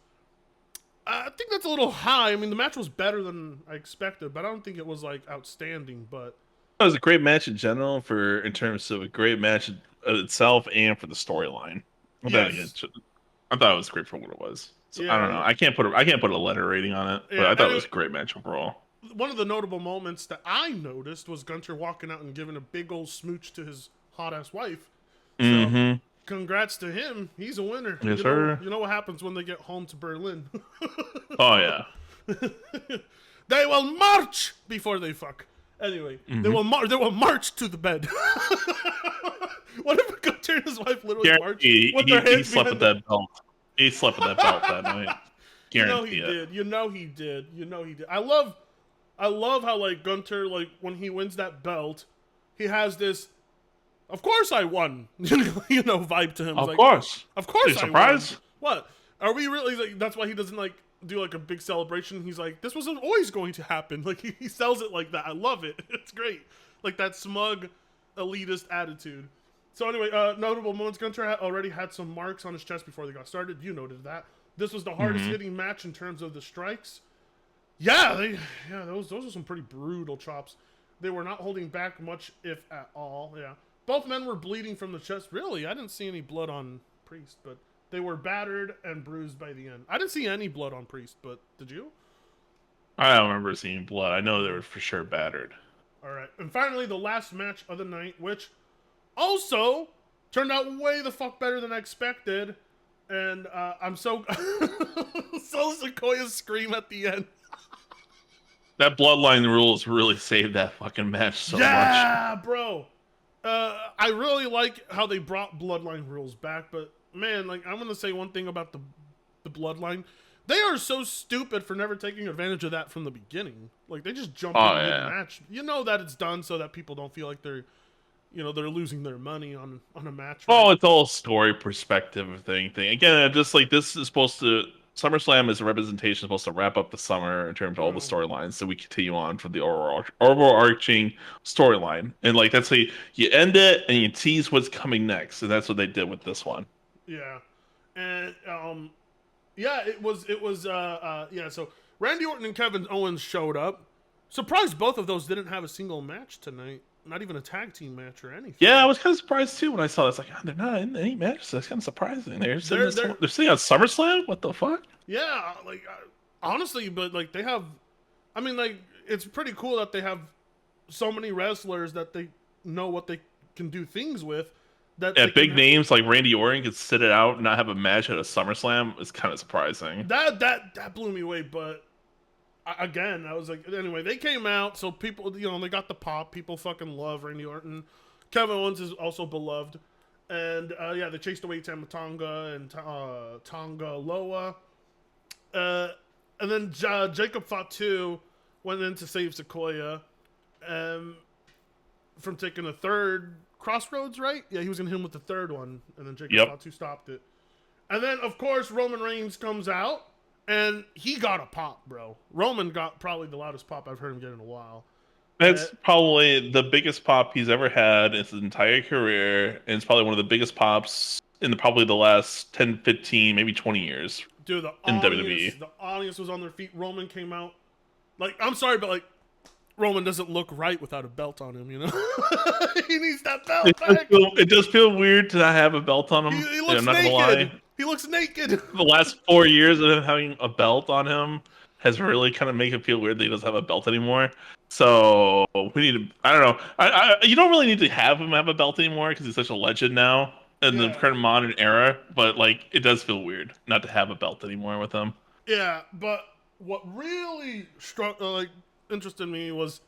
I think that's a little high. I mean, the match was better than I expected, but I don't think it was like outstanding. But It was a great match in general in terms of a great match itself and for the storyline. yes, I thought it was great for what it was. So I don't know. yeah, I can't put a letter rating on it, but yeah. I thought it was a great match overall. One of the notable moments that I noticed was Gunther walking out and giving a big old smooch to his hot ass wife. So, Mm-hmm. congrats to him. He's a winner. Yes, sir. You know what happens when they get home to Berlin? Oh yeah. They will march before they fuck. Anyway, they will march to the bed. What if Gunther and his wife literally march He with their he hands slept with behind that belt. He slept with that belt that night. You know he Guarantee it. did. You know he did. You know he did. I love how like Gunther, like when he wins that belt, he has this of course I won. Vibe to him. It's Of like, course. of Are you course I won. surprised? What? Are we really like that's why he doesn't like do like a big celebration? He's like, this was always going to happen. Like he sells it like that. I love it. It's great. Like that smug elitist attitude. So anyway, notable moments. Gunther already had some marks on his chest before they got started. You noted that. This was the hardest hitting match in terms of the strikes. Yeah, those are some pretty brutal chops. They were not holding back much, if at all. Yeah, both men were bleeding from the chest. Really, I didn't see any blood on Priest, but they were battered and bruised by the end. I didn't see any blood on Priest, but did you? I don't remember seeing blood. I know they were for sure battered. All right, and finally, the last match of the night, which also turned out way the fuck better than I expected. And I'm so so Sequoia's scream at the end. That bloodline rules really saved that fucking match so much. Yeah, bro. I really like how they brought bloodline rules back, but man, like I'm gonna say one thing about the bloodline. They are so stupid for never taking advantage of that from the beginning. Like they just jump in mid-match. You know that it's done so that people don't feel like they're losing their money on a match. Right? Oh, it's all story perspective thing. Again, just like this is supposed to SummerSlam is a representation supposed to wrap up the summer in terms of all the storylines, so we continue on from the overarching storyline, and like that's how you end it and you tease what's coming next, and that's what they did with this one. Yeah, and yeah, it was yeah. So Randy Orton and Kevin Owens showed up. Surprised both of those didn't have a single match tonight. Not even a tag team match or anything. Yeah, I was kind of surprised too when I saw this. Like, oh, they're not in any matches. That's kind of surprising. They're sitting on SummerSlam. What the fuck? Yeah, like honestly, but like they have. I mean, like it's pretty cool that they have so many wrestlers that they know what they can do things with. That Yeah, big names like Randy Orton could sit it out and not have a match at a SummerSlam is kind of surprising. That blew me away, but again, I was like, anyway, they came out, so people, they got the pop. People fucking love Randy Orton. Kevin Owens is also beloved, and yeah, they chased away Tama Tonga and Tonga Loa, and then Jacob Fatu went in to save Sequoia, from taking a third Crossroads, right? Yeah, he was gonna hit him with the third one, and then Jacob Fatu stopped it, and then of course Roman Reigns comes out. And he got a pop, bro. Roman got probably the loudest pop I've heard him get in a while. That's probably the biggest pop he's ever had in his entire career. And it's probably one of the biggest pops in probably the last 10, 15, maybe 20 years. Dude, in WWE. The audience was on their feet. Roman came out. Like, I'm sorry, but like, Roman doesn't look right without a belt on him, He needs that belt back. It does feel weird to not have a belt on him. He looks I'm not naked. gonna lie. He looks naked. The last 4 years of him having a belt on him has really kind of made it feel weird that he doesn't have a belt anymore. So we need to. I don't know. You don't really need to have him have a belt anymore because he's such a legend now in the current modern era. But like, it does feel weird not to have a belt anymore with him. Yeah, but what really interested me was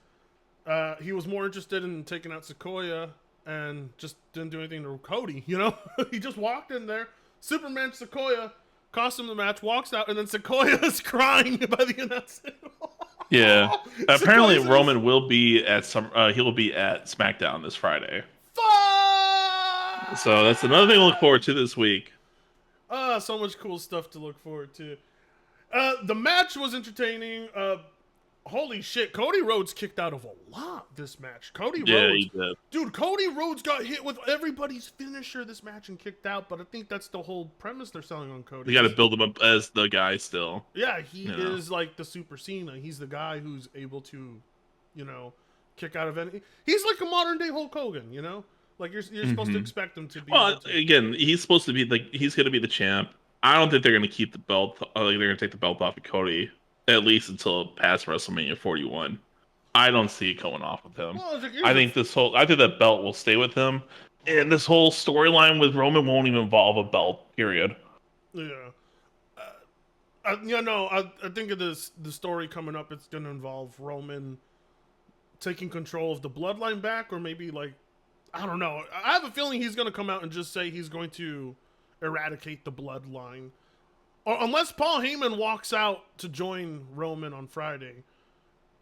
he was more interested in taking out Sequoia and just didn't do anything to Cody. He just walked in there. Superman Sequoia cost him the match, walks out, and then Sequoia is crying by the announce table. Yeah. Apparently, Roman will be at he'll be at SmackDown this Friday. Fuck! So that's another thing to look forward to this week. So much cool stuff to look forward to. The match was entertaining. Holy shit, Cody Rhodes kicked out of a lot this match. Cody Rhodes. He did. Dude, Cody Rhodes got hit with everybody's finisher this match and kicked out, but I think that's the whole premise they're selling on Cody. You got to build him up as the guy still. Yeah, he is like the Super Cena. He's the guy who's able to, kick out of any. He's like a modern day Hulk Hogan, Like you're supposed to expect him to be. Well, again, he's supposed to be he's going to be the champ. I don't think they're going to keep the belt. They're going to take the belt off of Cody. At least until past WrestleMania 41. I don't see it going off with him. Well, I think that belt will stay with him. And this whole storyline with Roman won't even involve a belt, period. Yeah. I think of the story coming up, it's going to involve Roman taking control of the bloodline back, or maybe I don't know. I have a feeling he's going to come out and just say he's going to eradicate the bloodline. or unless Paul Heyman walks out to join Roman on Friday.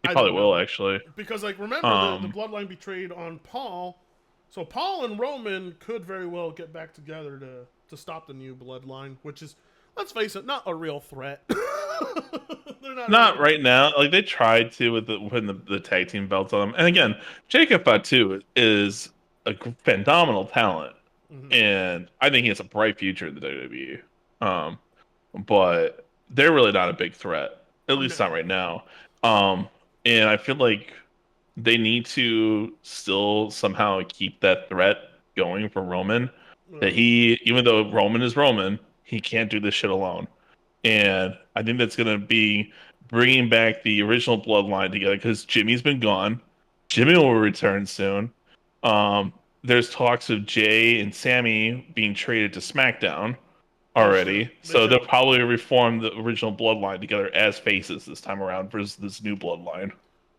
He I probably don't will know actually. because like remember the Um, bloodline betrayed on Paul, so Paul and Roman could very well get back together to stop the new bloodline, which is, let's face it, not a real threat. They're not a not real right threat. now. Like they tried to with putting the tag team belts on them. And again, Jacob Fatu is a phenomenal talent, Mm-hmm. and I think he has a bright future in the WWE. Um, but they're really not a big threat, at least not right No. now. Um, and I feel like they need to still somehow keep that threat going for Roman. That Right. he, even though Roman is Roman, he can't do this shit alone. And I think that's going to be bringing back the original bloodline together because Jimmy's been gone. Jimmy will return soon. There's talks of Jay and Sammy being traded to SmackDown They should. already. They So they'll should. probably reform the original bloodline together as faces this time around versus this new bloodline.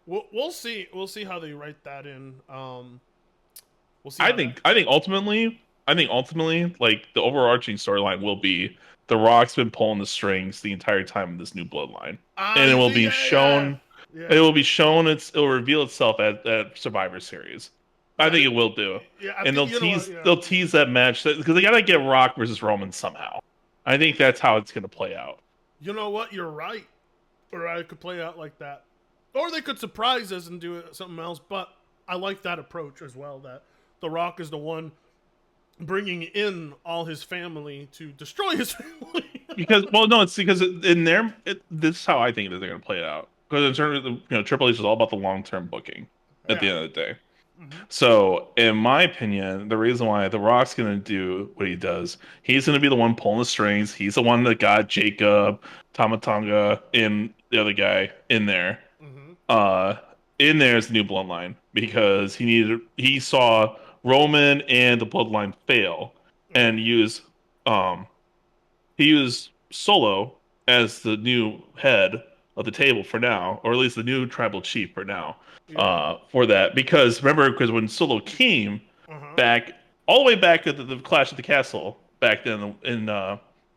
We'll see. We'll see how they write that in. We'll see I how that. think I think ultimately I think ultimately like the overarching storyline will be The Rock's been pulling the strings the entire time of this new bloodline. And it You will see, be yeah, yeah, shown it yeah. will be shown it'll reveal itself at Survivor Series. I That think is, it will do. yeah. I And think you know what. Yeah. they'll tease that match because they gotta get Rock versus Roman somehow. I think that's how it's gonna play out. You know what? You're right. Or I could play out like that, or they could surprise us and do something else. But I like that approach as well. That The Rock is the one bringing in all his family to destroy his family. Because well, no, it's because in there this is how I think that they're gonna play it out. Because in terms of Triple H is all about the long term booking at the Yeah. end of the day. Mm-hmm. So, in my opinion, the reason why The Rock's gonna do what he does, he's gonna be the one pulling the strings. He's the one that got Jacob, Tamatonga, and the other guy in there. Mm-hmm. Uh, in there is the new bloodline because he saw Roman and the bloodline fail Mm-hmm. and um he used Solo as the new head of the table for now, or at least the new tribal chief for now. Yeah. For that, because remember, because when Solo came Uh huh. back, all the way back at the Clash at the Castle back then in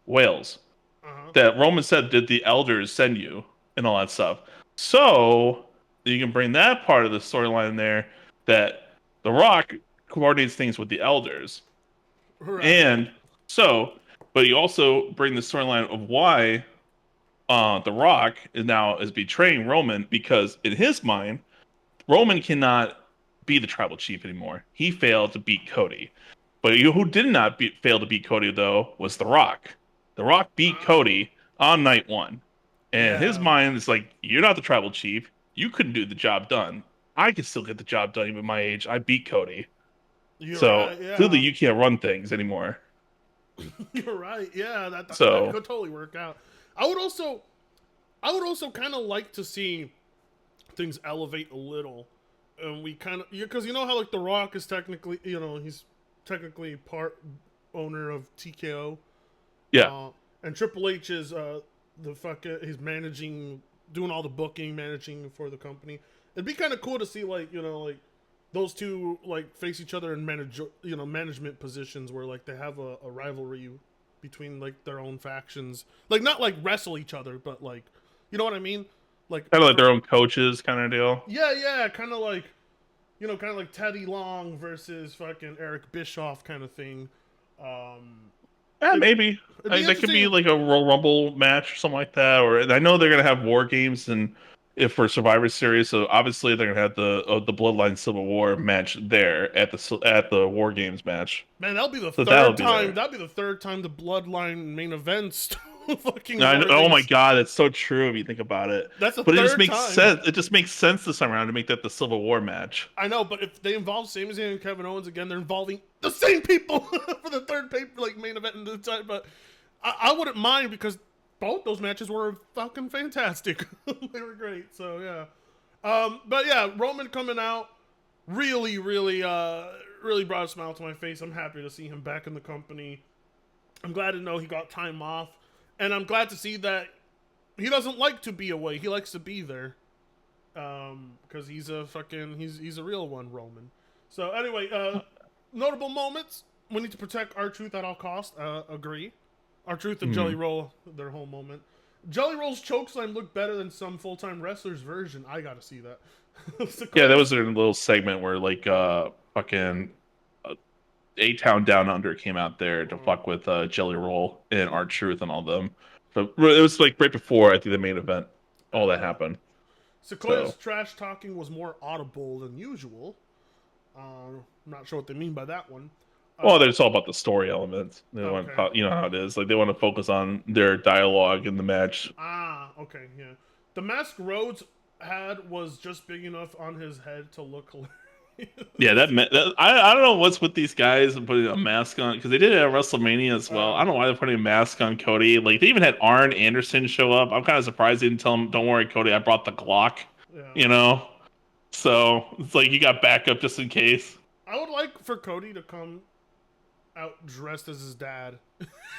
Wales, Uh huh. that Roman said, "Did the elders send you?" and all that stuff. So you can bring that part of the storyline in there that The Rock coordinates things with the elders Right. and so, but you also bring the storyline of why The Rock is betraying Roman because in his mind, Roman cannot be the tribal chief anymore. He failed to beat Cody. But who did not fail to beat Cody though was The Rock. The Rock beat Oh. Cody on night one. And his Yeah. mind is like, you're not the tribal chief. You couldn't do the job done. I can still get the job done even at my age. I beat Cody. You're So right. clearly Yeah. you can't run things anymore. You're right. Yeah. That So could totally work out. I would also. I would also kind of like to see things elevate a little, and we kind of because you know how like The Rock is technically he's technically part owner of TKO, yeah. uh, and Triple H is the fuck he's managing, doing all the booking, managing for the company. It'd be kind of cool to see like like those two like face each other in management positions where like they have a rivalry between like their own factions, like not like wrestle each other, but like you know what I mean, like Kind of like for their own coaches kind of deal. yeah, yeah, kind of like kind of like Teddy Long versus fucking Eric Bischoff kind of thing. Um, Yeah, it, maybe. it'd be That could be interesting. like a Royal Rumble match or something like that. Or and I know they're gonna have War Games and if for Survivor Series, so obviously they're gonna have the Bloodline Civil War match there at the War Games match. Man, that'll be the So that'll third be time. there. That'll be the third time the Bloodline main events fucking I, War oh my Games. God, that's so true if you think about it. That's the But it just third makes time. sense. It just makes sense this time around to make that the Civil War match. I know, but if they involve Sami Zayn and Kevin Owens again, they're involving the same people for the third paper like main event in the time. But I wouldn't mind because both those matches were fucking fantastic. They were great. So yeah. But yeah, Roman coming out really, really, really brought a smile to my face. I'm happy to see him back in the company. I'm glad to know he got time off, and I'm glad to see that he doesn't like to be away. He likes to be there, because he's a real one, Roman. So anyway, notable moments. We need to protect our truth at all costs. Agree. R-Truth and Jelly Roll, their whole moment. Jelly Roll's chokeslam looked better than some full-time wrestlers' version. I gotta see that. Yeah, that was their little segment where like fucking A-Town Down Under came out there to fuck with Jelly Roll and R-Truth and all them. So it was like right before I think the main event, all that happened. Sequoia's So, trash talking was more audible than usual. I'm not sure what they mean by that one. well, it's all about the story elements. They want, Okay. you know how it is. Like they want to focus on their dialogue in the match. Ah, okay, yeah. The mask Rhodes had was just big enough on his head to look hilarious. Yeah, I don't know what's with these guys and putting a mask on because they did it at WrestleMania as well. I don't know why they're putting a mask on Cody. Like they even had Arn Anderson show up. I'm kind of surprised they didn't tell him, "Don't worry, Cody, I brought the Glock." Yeah. You know, so it's like you got backup just in case. I would like for Cody to come out dressed as his dad.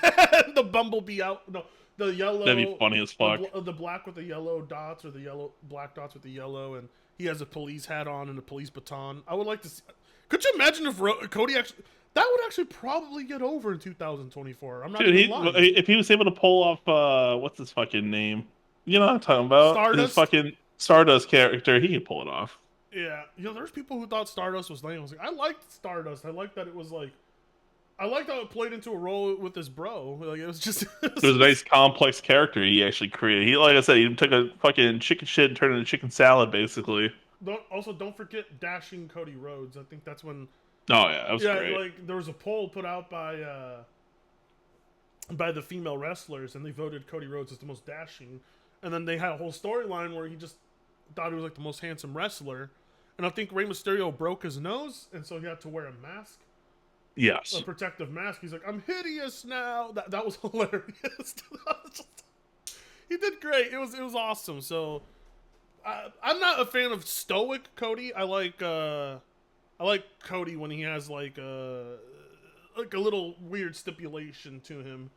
The bumblebee out, no, the yellow. That'd be funny as fuck. The black with the yellow dots, or the yellow black dots with the yellow, and he has a police hat on and a police baton. I would like to see. Could you imagine if Cody actually? That would actually probably get over in 2024. I'm not Dude, even lying. if he was able to pull off what's his fucking name? You know what I'm talking about? Stardust? His fucking Stardust character, he could pull it off. Yeah, there's people who thought Stardust was lame. I was like, I liked Stardust. I liked that it was like, I liked how it played into a role with his bro. Like it was just. It was a nice complex character he actually created. He, like I said, he took a fucking chicken shit and turned it into chicken salad, basically. Don't forget dashing Cody Rhodes. I think that's when. Oh yeah, that was great. Like there was a poll put out by the female wrestlers, and they voted Cody Rhodes as the most dashing. And then they had a whole storyline where he just thought he was like the most handsome wrestler. And I think Rey Mysterio broke his nose, and so he had to wear a mask. Yes. A protective mask. He's like, I'm hideous now. That was hilarious. He did great. It was awesome. So I'm not a fan of stoic Cody. I like Cody when he has like a little weird stipulation to him.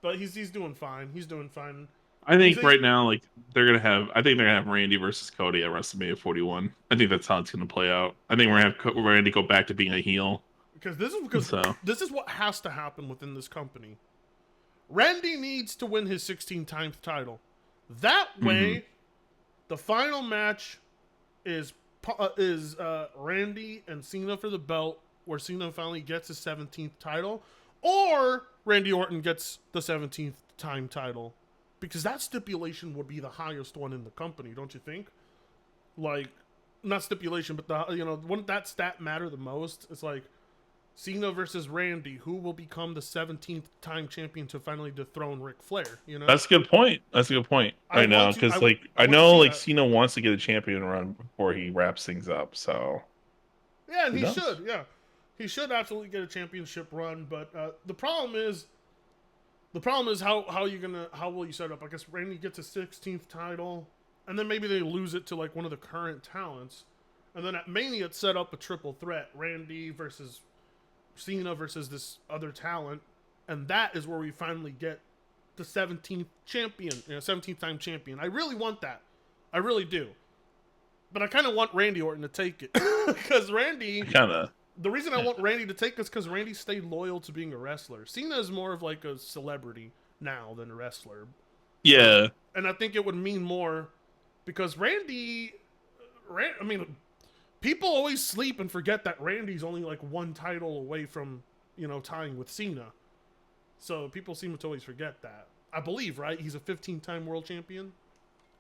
But he's doing fine. He's doing fine. I think right now, like I think they're gonna have Randy versus Cody at WrestleMania 41. I think that's how it's gonna play out. I think we're gonna have Randy go back to being a heel. Because this is what has to happen within this company. Randy needs to win his 16th title. That way, the final match is Randy and Cena for the belt, where Cena finally gets his 17th title, or Randy Orton gets the 17th time title. Because that stipulation would be the highest one in the company, don't you think? Like, not stipulation, but wouldn't that stat matter the most? It's like Cena versus Randy, who will become the 17th time champion to finally dethrone Ric Flair? That's a good point. That's a good point right now because I know like Cena wants to get a champion run before he wraps things up. So yeah, and he should. Yeah, he should absolutely get a championship run. But the problem is how will you set it up? I guess Randy gets a 16th title, and then maybe they lose it to like one of the current talents, and then at Mania it's set up a triple threat: Randy versus Cena versus this other talent, and that is where we finally get the 17th champion, 17th time champion. I really want that. I really do. But I kind of want Randy Orton to take it because Randy The reason I want Randy to take this because Randy stayed loyal to being a wrestler. Cena is more of like a celebrity now than a wrestler. Yeah. And I think it would mean more because people always sleep and forget that Randy's only like one title away from, tying with Cena. So people seem to always forget that. I believe, right? He's a 15-time world champion.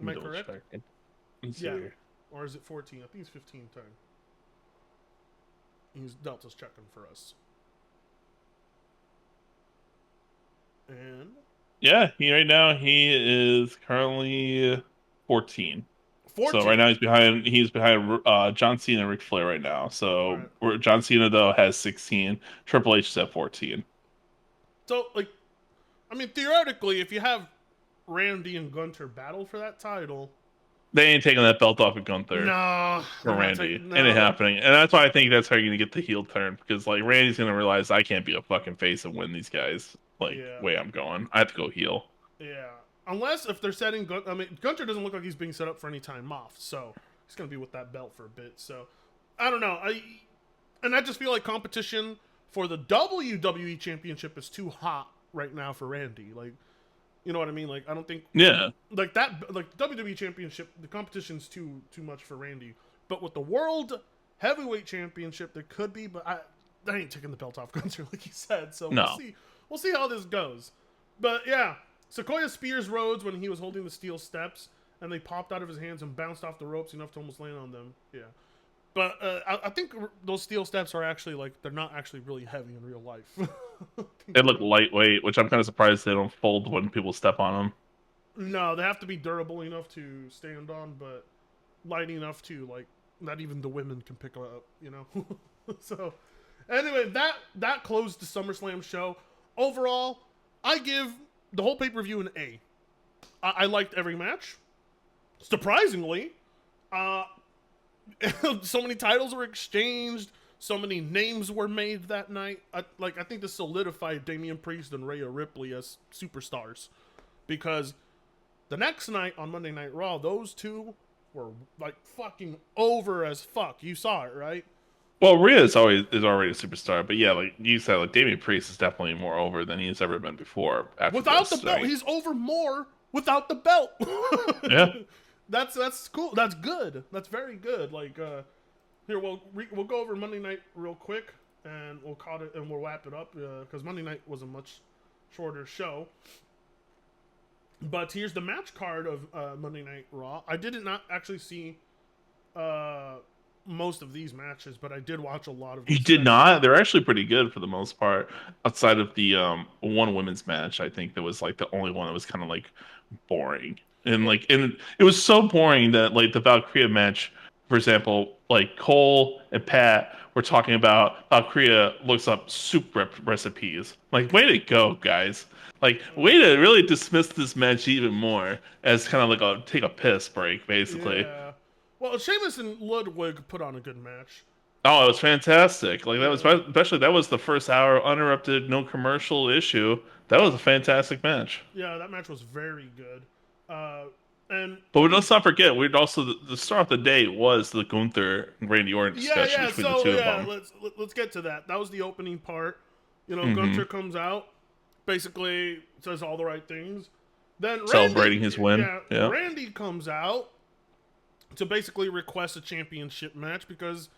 Am I correct? Yeah. Or is it 14? I think it's 15 time. Delta's checking for us. And yeah, right now he is currently 14. So right now he's behind John Cena and Ric Flair right now. So John Cena though has 16. Triple H is at 14. So theoretically, if you have Randy and Gunther battle for that title, they ain't taking that belt off of Gunther. No. For Randy. Ain't it happening. And that's why I think that's how you're going to get the heel turn. Because, like, Randy's going to realize I can't be a fucking face and win these guys. Way I'm going. I have to go heel. Yeah. Unless if they're setting... Gunther doesn't look like he's being set up for any time off. So, he's going to be with that belt for a bit. So, I don't know. I just feel like competition for the WWE Championship is too hot right now for Randy. Like, you know what I mean? Like, I don't think Yeah. like that. Like WWE Championship, the competition's too much for Randy. But with the World Heavyweight Championship, there could be. But I ain't taking the belt off Gunther, like you said. So we'll No. see. We'll see how this goes. But yeah, Sequoia Spears Rhodes when he was holding the steel steps, and they popped out of his hands and bounced off the ropes enough to almost land on them. Yeah. But I think those steel steps are actually like they're not actually really heavy in real life. They look lightweight, which I'm kind of surprised they don't fold when people step on them. No, they have to be durable enough to stand on, but light enough to like not even the women can pick up. You know. So anyway, that closed the SummerSlam show. Overall, I give the whole pay per view an A. I liked every match. Surprisingly, so many titles were exchanged. So many names were made that night. I think this solidified Damian Priest and Rhea Ripley as superstars, because the next night on Monday Night Raw, those two were like fucking over as fuck. You saw it, right? Well, Rhea is already a superstar, but yeah, like you said, like Damian Priest is definitely more over than he's ever been before. After Without this, the belt, right? he's over more without the belt. Yeah. That's cool. That's good. That's very good. Like here we'll go over Monday night real quick, and we'll call it and we'll wrap it up because Monday night was a much shorter show. But here's the match card of Monday Night Raw. I did not actually see most of these matches, but I did watch a lot of. He did not. They're actually pretty good for the most part, outside of the one women's match. I think that was like the only one that was kind of like boring, and it was so boring that like the Valkyria match, for example, like Cole and Pat were talking about Valkyria looks up soup recipes. Like, way to go, guys! Like, way to really dismiss this match even more as kind of like a take a piss break, basically. Yeah. Well, Sheamus and Ludwig put on a good match. Oh, it was fantastic. Like that was Yeah. especially that was the first hour uninterrupted, no commercial issue. That was a fantastic match. Yeah, that match was very good. Uh, and Let's not forget, we'd also the start of the day was the Gunther and Randy Orton discussion between the so two of yeah, them. let's get to that. That was the opening part. You know, Hmm. Gunther comes out, basically says all the right things. Then Celebrating his win. Yeah. Randy comes out to basically request a championship match because,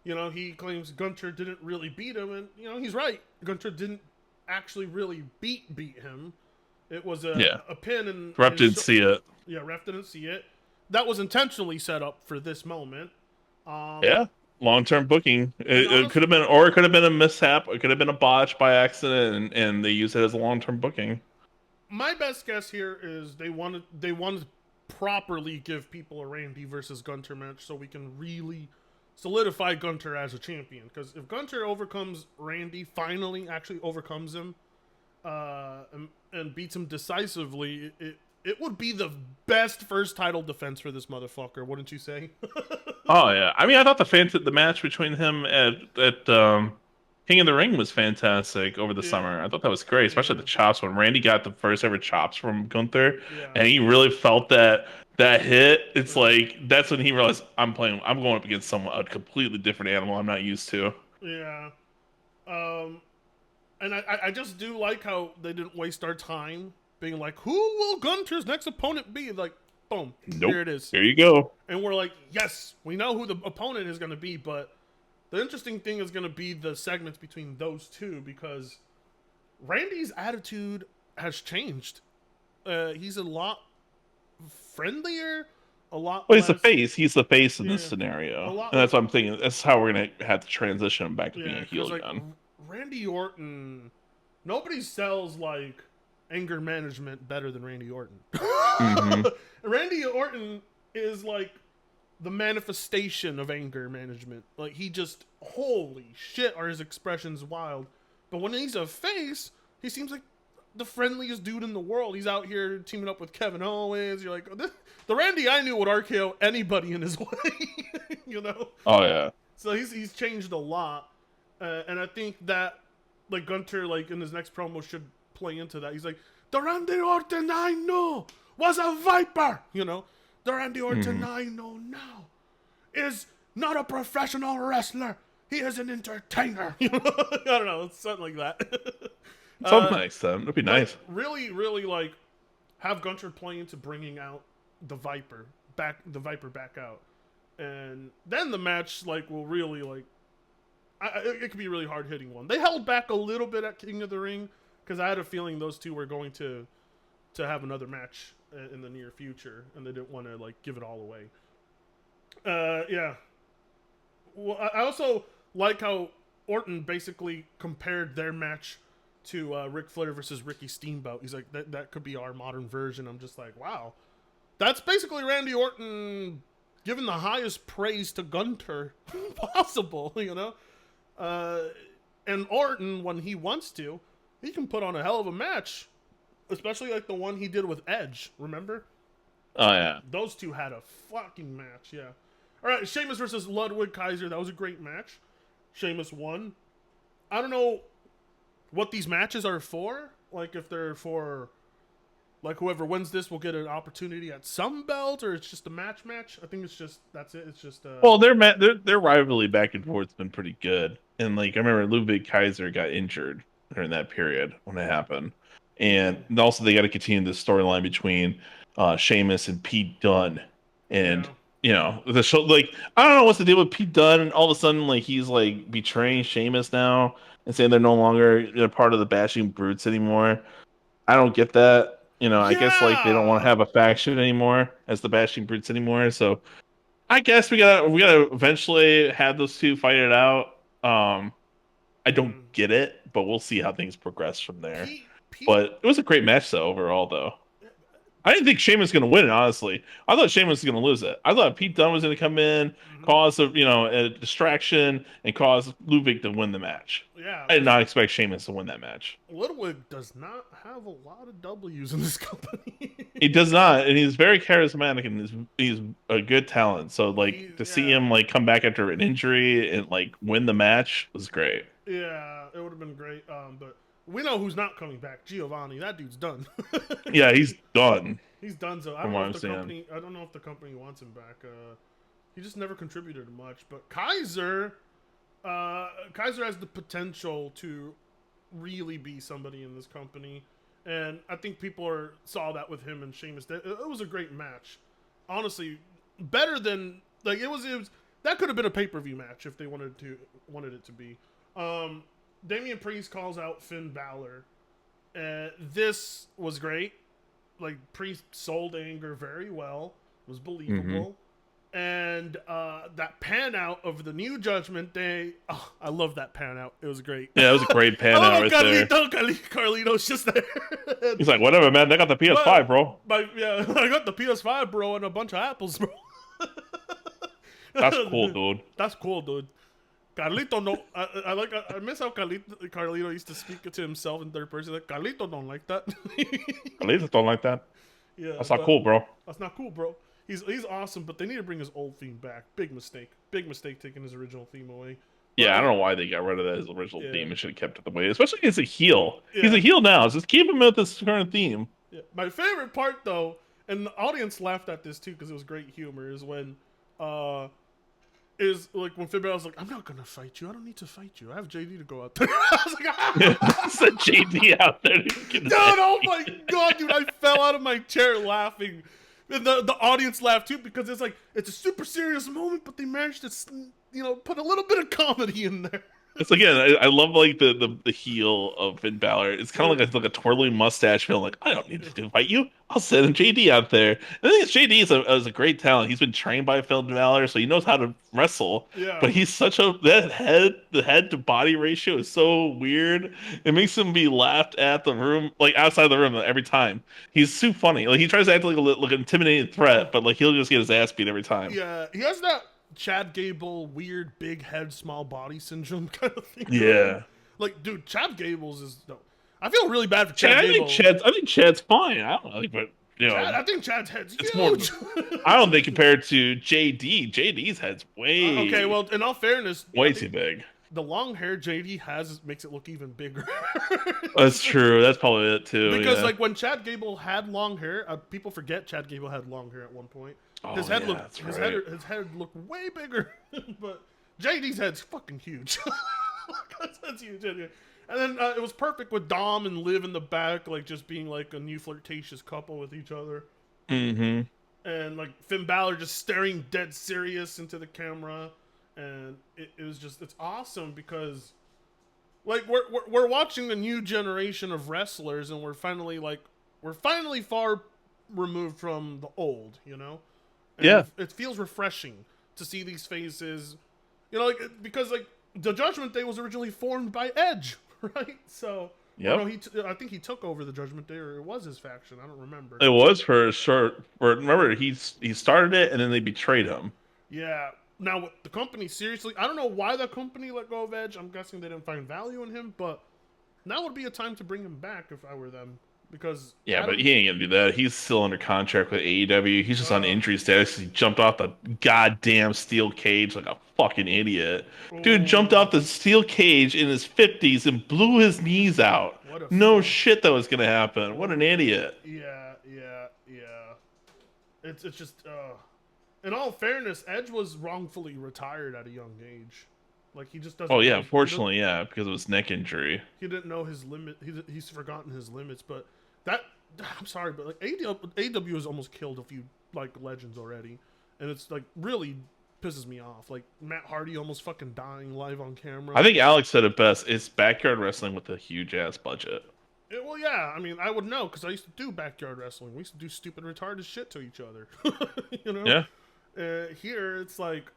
you know, he claims Gunther didn't really beat him, and you know he's right. Gunther didn't actually really beat him. It was a pin, and Rep didn't see it. yeah, ref didn't see it. That was intentionally set up for this moment. Yeah. Long-term booking. It Honest, could have been, or it could have been a mishap. It could have been a botch by accident, and they use it as a long-term booking. my best guess here is they wanted to properly give people a Randy versus Gunther match so we can really solidify Gunther as a champion. Because if Gunther overcomes Randy, finally actually overcomes him, and beats him decisively, it would be the best first title defense for this motherfucker, wouldn't you say? Oh yeah, I mean, I thought the match between him at King of the Ring was fantastic over the Yeah. summer. I thought that was great, especially Yeah. the chops when Randy got the first ever chops from Gunther, Yeah. and he really felt that hit. It's Yeah. like that's when he realized I'm going up against a completely different animal I'm not used to. Yeah. And I just do like how they didn't waste our time being like, who will Gunter's next opponent be? Like, boom, Nope. here it is. Here you go. And we're like, yes, we know who the opponent is going to be, but the interesting thing is going to be the segments between those two, because Randy's attitude has changed. He's a lot friendlier, a lot Well, he's the less... face. He's the face in this Yeah. scenario, A lot and that's what I'm thinking. That's how we're gonna have to transition him back to being Yeah, a heel because like again. Randy Orton, nobody sells like anger management better than Randy Orton. Hmm. Randy Orton is like the manifestation of anger management. Like he just, holy shit, are his expressions wild. But when he's a face, he seems like the friendliest dude in the world. He's out here teaming up with Kevin Owens. You're like, the Randy I knew would RKO anybody in his way, you know? Oh yeah. So he's changed a lot, and I think that like Gunther like in his next promo should play into that. He's like, the Randy Orton I know was a viper, you know. The Randy Orton I know now is not a professional wrestler. He is an entertainer. You know? I don't know, it's something like that. Something nice then. That'd be But nice. really, really like have Gunther play into bringing out the Viper back out, and then the match like will really like it could be a really hard hitting one. They held back a little bit at King of the Ring because I had a feeling those two were going to have another match in the near future, and they didn't want to like give it all away. Yeah. Well, I also like how Orton basically compared their match to Ric Flair versus Ricky Steamboat. He's like, that could be our modern version. I'm just like, wow. That's basically Randy Orton giving the highest praise to Gunther possible, you know? And Orton, when he wants to, he can put on a hell of a match. Especially like the one he did with Edge, remember? Oh yeah. Those two had a fucking match, yeah. All right, Sheamus versus Ludwig Kaiser. That was a great match. Sheamus won. I don't know what these matches are for. Like, if they're for, like, whoever wins this will get an opportunity at some belt, or it's just a match. I think it's just, that's it. It's just, Well, their rivalry back and forth's been pretty good, and like I remember Ludwig Kaiser got injured during that period when it happened, and also they got to continue the storyline between Sheamus and Pete Dunne, and yeah. the show. Like I don't know what's the deal with Pete Dunne, and all of a sudden like he's like betraying Sheamus now and saying they're no longer part of the Bashing Brutes anymore. I don't get that. I guess like they don't want to Yeah! have a faction anymore as the Bashing Brutes anymore, so. I guess we gotta eventually have those two fight it out. I don't Mm. get it, but we'll see how things progress from there. Pete, But it was a great match though overall though. I didn't think Sheamus was gonna win it, honestly. I thought Sheamus was gonna lose it. I thought Pete Dunne was gonna come in, mm-hmm. cause a distraction, and cause Ludwig to win the match. Yeah, I did because not expect Sheamus to win that match. Ludwig does not have a lot of W's in this company. He does not, and he's very charismatic and he's a good talent. So like to see Yeah. him like come back after an injury and like win the match was great. Yeah, it would have been great. But we know who's not coming back. Giovanni. That dude's done. Yeah, he's done. He's done. So I From don't know what if I'm the seeing. company. I don't know if the company wants him back. He just never contributed much. But Kaiser has the potential to really be somebody in this company, and I think people saw that with him and Sheamus. It was a great match, honestly, better than like it was. That could have been a pay-per-view match if they wanted it to be. Damian Priest calls out Finn Balor. This was great. Like Priest sold anger very well. Was believable. And that pan out of the New Judgment Day, oh, I love that pan out. It was great. Yeah, it was a great pan out right there. Carlito's just there. He's like, whatever, man. They got the PS5, bro. I got the PS5, bro, and a bunch of apples, bro. That's cool, dude. That's cool, dude. Carlito, no, I miss how Carlito used to speak to himself in third person. Like, Carlito don't like that. At least don't like that. Yeah, That's not cool, bro. That's not cool, bro. He's awesome, but they need to bring his old theme back. Big mistake. Big mistake taking his original theme away. Yeah, I don't know why they got rid of that as original theme. It should have kept it the way, especially as a heel. Yeah. He's a heel now. So just keep him with this current theme. Yeah. My favorite part, though, and the audience laughed at this too because it was great humor, is when when Finn Balor's like, I'm not gonna fight you. I don't need to fight you. I have JD to go out there. I was like, ah! Send JD out there. Dude, oh my god, dude! I fell out of my chair laughing. And the audience laughed too because it's a super serious moment, but they managed to put a little bit of comedy in there. It's again, I love like the heel of Finn Balor. It's kind of like a twirling mustache feeling like I don't need to fight you. I'll send JD out there. And I think JD is a great talent. He's been trained by Finn Balor, so he knows how to wrestle. Yeah. But he's such the head to body ratio is so weird. It makes him be laughed at the room, like outside the room every time. He's too funny. Like he tries to act like an intimidating threat, but like he'll just get his ass beat every time. Yeah, he has that Chad Gable weird big head small body syndrome kind of thing. Yeah. Like, dude, Chad Gable's is no. I feel really bad for Chad Gable. I think Chad's fine. I don't know, but I think Chad's head's huge. More, I don't think compared to JD. JD's head's way okay. Well, in all fairness, way too big. The long hair JD has makes it look even bigger. That's true. That's probably it too. Because like when Chad Gable had long hair, people forget Chad Gable had long hair at one point. His head his head looked way bigger, but JD's head's fucking huge. That's huge. And then it was perfect with Dom and Liv in the back, like just being like a new flirtatious couple with each other. Mm-hmm. And like Finn Balor just staring dead serious into the camera, and it was just it's awesome because like we're watching the new generation of wrestlers, and we're finally far removed from the old, you know, and Yeah. it feels refreshing to see these faces, you know, like because like the Judgment Day was originally formed by Edge, right? So. Or no, Yep. I think he took over the Judgment Day, or it was his faction. I don't remember. It was for a short. For remember, he started it and then they betrayed him. Yeah. Now, with the company, seriously, I don't know why the company let go of Edge. I'm guessing they didn't find value in him, but now would be a time to bring him back if I were them. Because Yeah, but Adam. he ain't gonna do that. He's still under contract with AEW. He's just on Uh, injury status. He jumped off the goddamn steel cage like a fucking idiot. Dude jumped oh, off the steel cage in his 50s and blew his knees out. what a No fuck. shit that was gonna happen. What an idiot. Yeah, yeah, yeah. It's just. In all fairness, Edge was wrongfully retired at a young age. Like, he just Oh doesn't yeah, know. unfortunately, yeah, because of his neck injury. He didn't know his limit. He's forgotten his limits. But that I'm sorry, but like AW has almost killed a few like legends already, and it's like really pisses me off. Like Matt Hardy almost fucking dying live on camera. I think Alex said it best. It's backyard wrestling with a huge ass budget. Well, yeah, I mean, I would know because I used to do backyard wrestling. We used to do stupid, retarded shit to each other. You know, Yeah. here it's like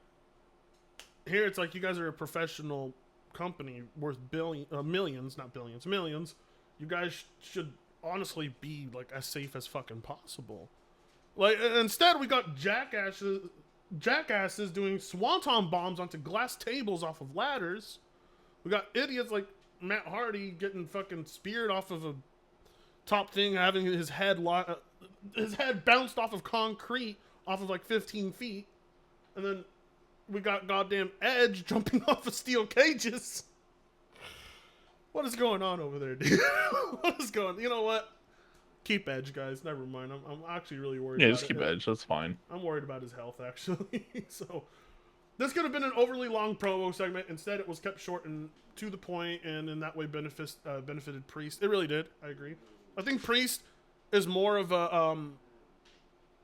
you guys are a professional company worth millions, not billions, millions. You guys should honestly be like as safe as fucking possible. Like instead, we got jackasses doing swanton bombs onto glass tables off of ladders. We got idiots like Matt Hardy getting fucking speared off of a top thing, having his head bounced off of concrete off of like 15 feet, and then we got goddamn Edge jumping off of steel cages. What is going on over there, dude? What is going? You know what? Keep Edge, guys. Never mind. I'm actually really worried. Yeah, about just keep it. Edge. That's fine. I'm worried about his health, actually. So this could have been an overly long promo segment. Instead, it was kept short and to the point, and in that way benefited Priest. It really did. I agree. I think Priest is more of a.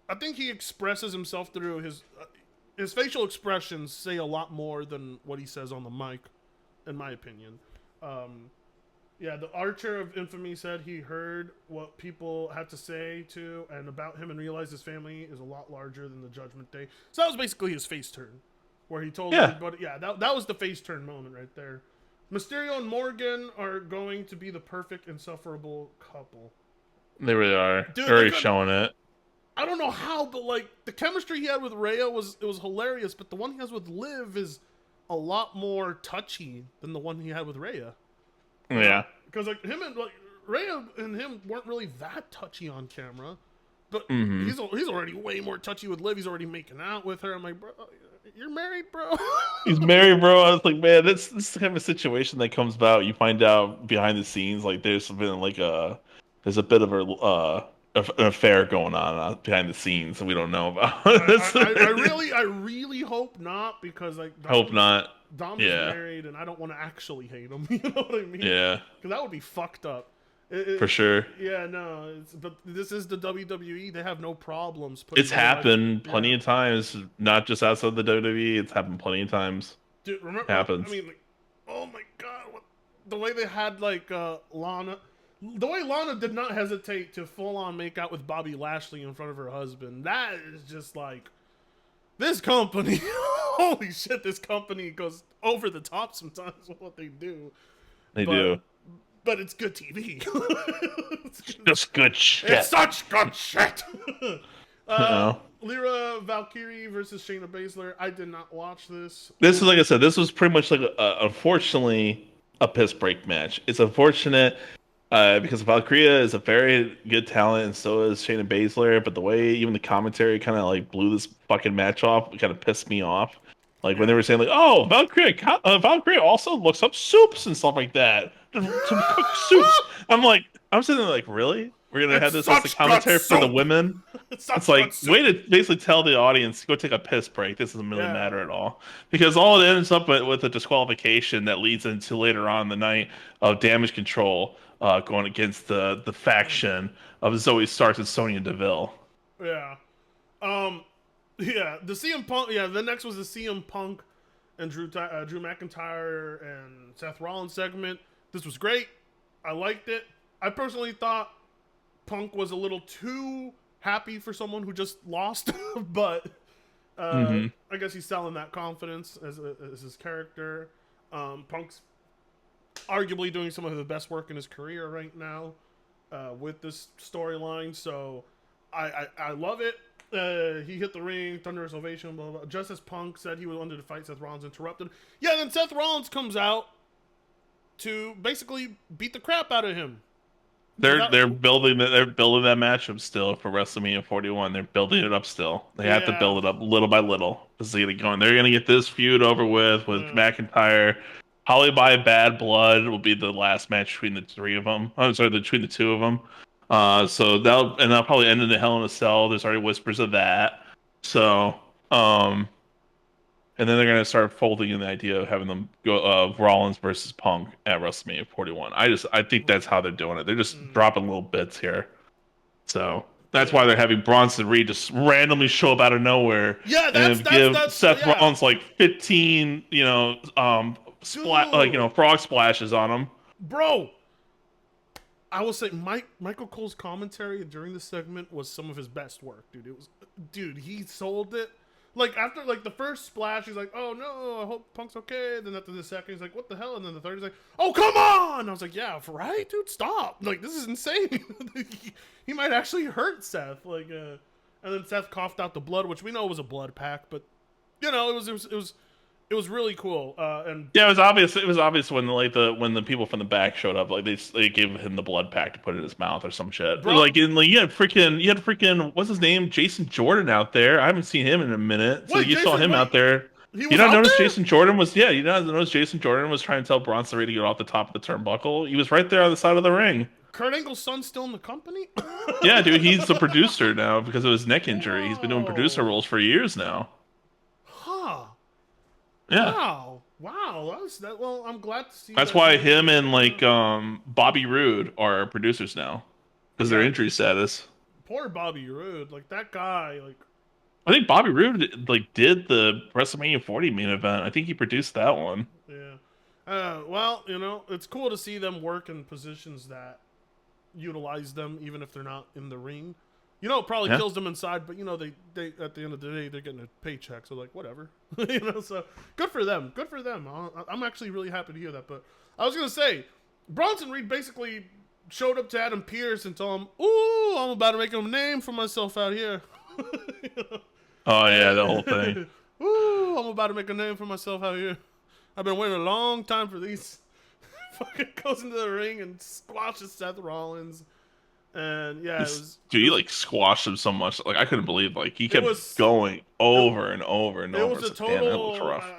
I think he expresses himself through his facial expressions say a lot more than what he says on the mic, in my opinion. Yeah, the Archer of Infamy said he heard what people had to say to and about him and realized his family is a lot larger than the Judgment Day. So that was basically his face turn, where he told Yeah. everybody, yeah, that was the face turn moment right there. Mysterio and Morgan are going to be the perfect insufferable couple. They really are. Dude, They're already showing it. I don't know how, but like the chemistry he had with Rhea was hilarious, but the one he has with Liv is a lot more touchy than the one he had with Rhea. Yeah. Because like him and like Rhea and him weren't really that touchy on camera, but Mm-hmm. he's already way more touchy with Liv. He's already making out with her. I'm like, bro, you're married, bro. He's married, bro. I was like, man, this is the kind of situation that comes about. You find out behind the scenes, like there's a bit of an affair going on behind the scenes that we don't know about. I really hope not because like Hope not. Dom is Yeah. married, and I don't want to actually hate him. You know what I mean? Yeah, Because that would be fucked up. for sure. Yeah, no. But this is the WWE. They have no problems. Putting It's their lives- happened plenty yeah. of times, not just outside the WWE. It's happened plenty of times. Dude, remember? Happens. I mean, like, oh my god, the way they had like Lana. The way Lana did not hesitate to full on make out with Bobby Lashley in front of her husband. That is just like this company. Holy shit, this company goes over the top sometimes with what they do. They But- do. But it's good TV. Just good shit. It's such good shit. Uh-oh. Lyra Valkyrie versus Shayna Baszler. I did not watch this. This is like I said. This was pretty much like unfortunately a piss break match. It's unfortunate because Valkyria is a very good talent, and so is Shayna Baszler. But the way even the commentary kind of like blew this fucking match off, kind of pissed me off. Like when they were saying like, "Oh, Valkyria also looks up soups and stuff like that to cook soups." I'm sitting there like, really? We're gonna It's have this as the such good commentary for the soup. women. It's It's such good like soup. way to basically tell the audience go take a piss break. This doesn't really Yeah, matter at all because all it ends up with a disqualification that leads into later on in the night of damage control going against the faction of Zoe Starks and Sonya Deville. yeah. Um, yeah. The CM Punk. Yeah, the next was the CM Punk and Drew McIntyre and Seth Rollins segment. This was great. I liked it. I personally thought Punk was a little too happy for someone who just lost, but Hmm. I guess he's selling that confidence as his character. Punk's arguably doing some of the best work in his career right now with this storyline, so I love it. He hit the ring, thunderous ovation, blah, blah, blah. Just as Punk said he wanted to fight, Seth Rollins interrupted. Yeah, then Seth Rollins comes out to basically beat the crap out of him. They're Without, they're building that matchup still for WrestleMania 41. They're building it up still. They have to yeah, build it up little by little to get it going. They're gonna get this feud over with yeah, McIntyre. Probably by Bad Blood will be the last match between the three of them. I'm sorry, between the two of them. So that'll probably end in the Hell in a Cell. There's already whispers of that. So um, and then they're gonna start folding in the idea of having them go Rollins versus Punk at WrestleMania 41. I think that's how they're doing it. They're just mm, dropping little bits here. So that's why yeah, they're having Bronson Reed just randomly show up out of nowhere yeah. and give That's Seth yeah, Rollins like 15, dude, frog splashes on him. bro. I will say Michael Cole's commentary during the segment was some of his best work, dude. It was, dude, he sold it. Like after like the first splash, he's like, "Oh no, I hope Punk's okay." Then after the second, he's like, "What the hell?" And then the third, he's like, "Oh come on!" I was like, "Yeah, right, dude, stop! Like this is insane. he might actually hurt Seth." And then Seth coughed out the blood, which we know was a blood pack, but you know, it was really cool. And Yeah, it was obvious. It was obvious when when the people from the back showed up. Like they gave him the blood pack to put in his mouth or some shit. bro, You had freaking what's his name, Jason Jordan out there. I haven't seen him in a minute. So you saw him Wait, out there. he You was not out notice there. Jason Jordan was yeah. You not notice Jason Jordan was trying to tell Bronson Reed to get off the top of the turnbuckle. He was right there on the side of the ring. Kurt Angle's son's still in the company. Yeah, dude, he's the producer now because of his neck injury. He's been doing producer Whoa. roles for years now. Huh. Yeah. Wow. Wow. That's that. Well, I'm glad to see That's that why he. him and like Bobby Roode are producers now because their Yeah. injury status. Poor Bobby Roode. Like that guy. Like I think Bobby Roode like did the WrestleMania 40 main event. I think he produced that one. yeah. Well, you know, it's cool to see them work in positions that utilize them, even if they're not in the ring. You know, it probably Yeah. kills them inside, but you know, they at the end of the day, they're getting a paycheck, so like whatever, you know. So good for them. Good for them. I'm actually really happy to hear that. But I was gonna say, Bronson Reed basically showed up to Adam Pearce and told him, "Ooh, I'm about to make a name for myself out here." You know? Oh yeah, the whole thing. Ooh, I'm about to make a name for myself out here. I've been waiting a long time for these. Fucking goes into the ring and squashes Seth Rollins. And yeah, Dude, he like squashed him so much. Like I couldn't believe like he it kept was going it, over and over and it over. was It's a like, damn, that looks total. rough.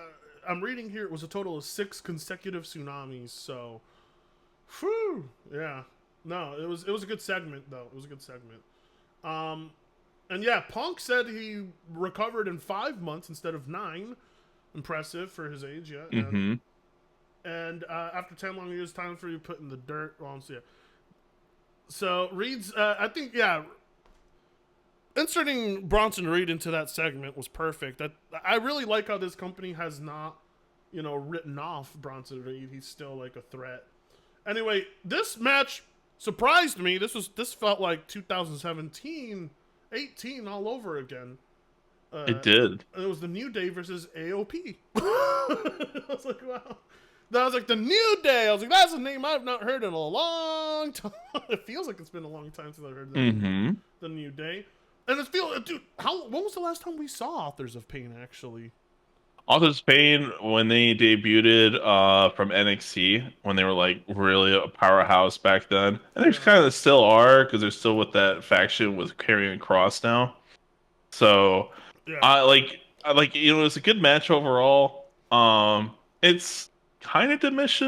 I'm reading here. It was a total of 6 consecutive tsunamis. So, whew, yeah. No, it was a good segment though. It was a good segment. Um, and yeah, Punk said he recovered in 5 months instead of 9. Impressive for his age, yeah. Mm-hmm. And after 10 long years, time for you put in the dirt. Well, yeah. So Reed's, I think, yeah, inserting Bronson Reed into that segment was perfect. That I really like how this company has not, you know, written off Bronson Reed. He's still like a threat. Anyway, this match surprised me. This felt like 2017, 18 all over again. It Uh, did. and it was the New Day versus AOP. I was like, wow. That was like the New Day. I was like, that's a name I've not heard in a long time. It feels like it's been a long time since I heard the name, Mm-hmm. the New Day. And it feels, dude. When was the last time we saw Authors of Pain? Actually, Authors of Pain when they debuted from NXT when they were like really a powerhouse back then, and they yeah, kind of still are because they're still with that faction with Karrion Cross now. So yeah, I like it's a good match overall. It's kind of diminished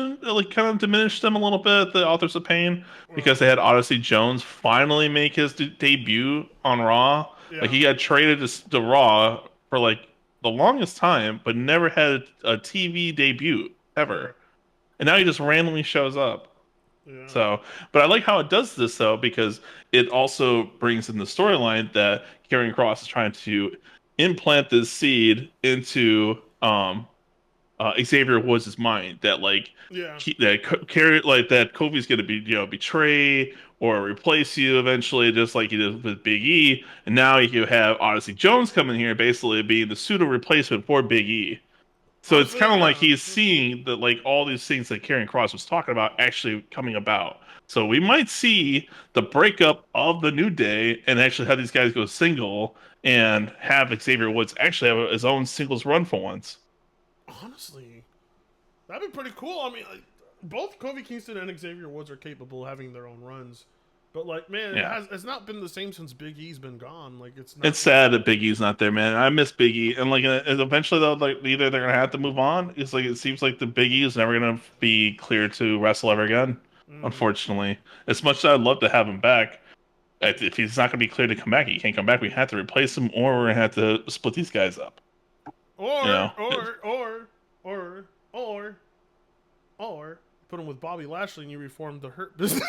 them a little bit, the Authors of Pain, because Well, they had Odyssey Jones finally make his debut on Raw. Like yeah, he got traded to Raw for like the longest time, but never had a TV debut yeah, ever. And now he just randomly shows up. yeah, So, but I like how it does this though, because it also brings in the storyline that Karrion Cross is trying to implant this seed into Xavier Woods' mind that like yeah. that Kofi's gonna be betray or replace you eventually, just like he did with Big E, and now you have Odyssey Jones coming here, basically being the pseudo replacement for Big E. So it's Honestly, kind of like yeah. he's seeing that like all these things that Karrion Cross was talking about actually coming about. So we might see the breakup of the New Day and actually have these guys go single and have Xavier Woods actually have his own singles run for once. Honestly, that'd be pretty cool. I mean, like, both Kofi Kingston and Xavier Woods are capable of having their own runs, but like, man, Yeah. it's not been the same since Big E's been gone. Like, it's It's not. sad that Big E's not there, man. I miss Big E, and like eventually though, like either they're gonna have to move on. It's like it seems like the Big E is never gonna be cleared to wrestle ever again. Mm, Unfortunately, as much as I'd love to have him back, if he's not gonna be cleared to come back, he can't come back. We have to replace him, or we're gonna have to split these guys up. You or know? or or or or or put him with Bobby Lashley and you reform the Hurt Business.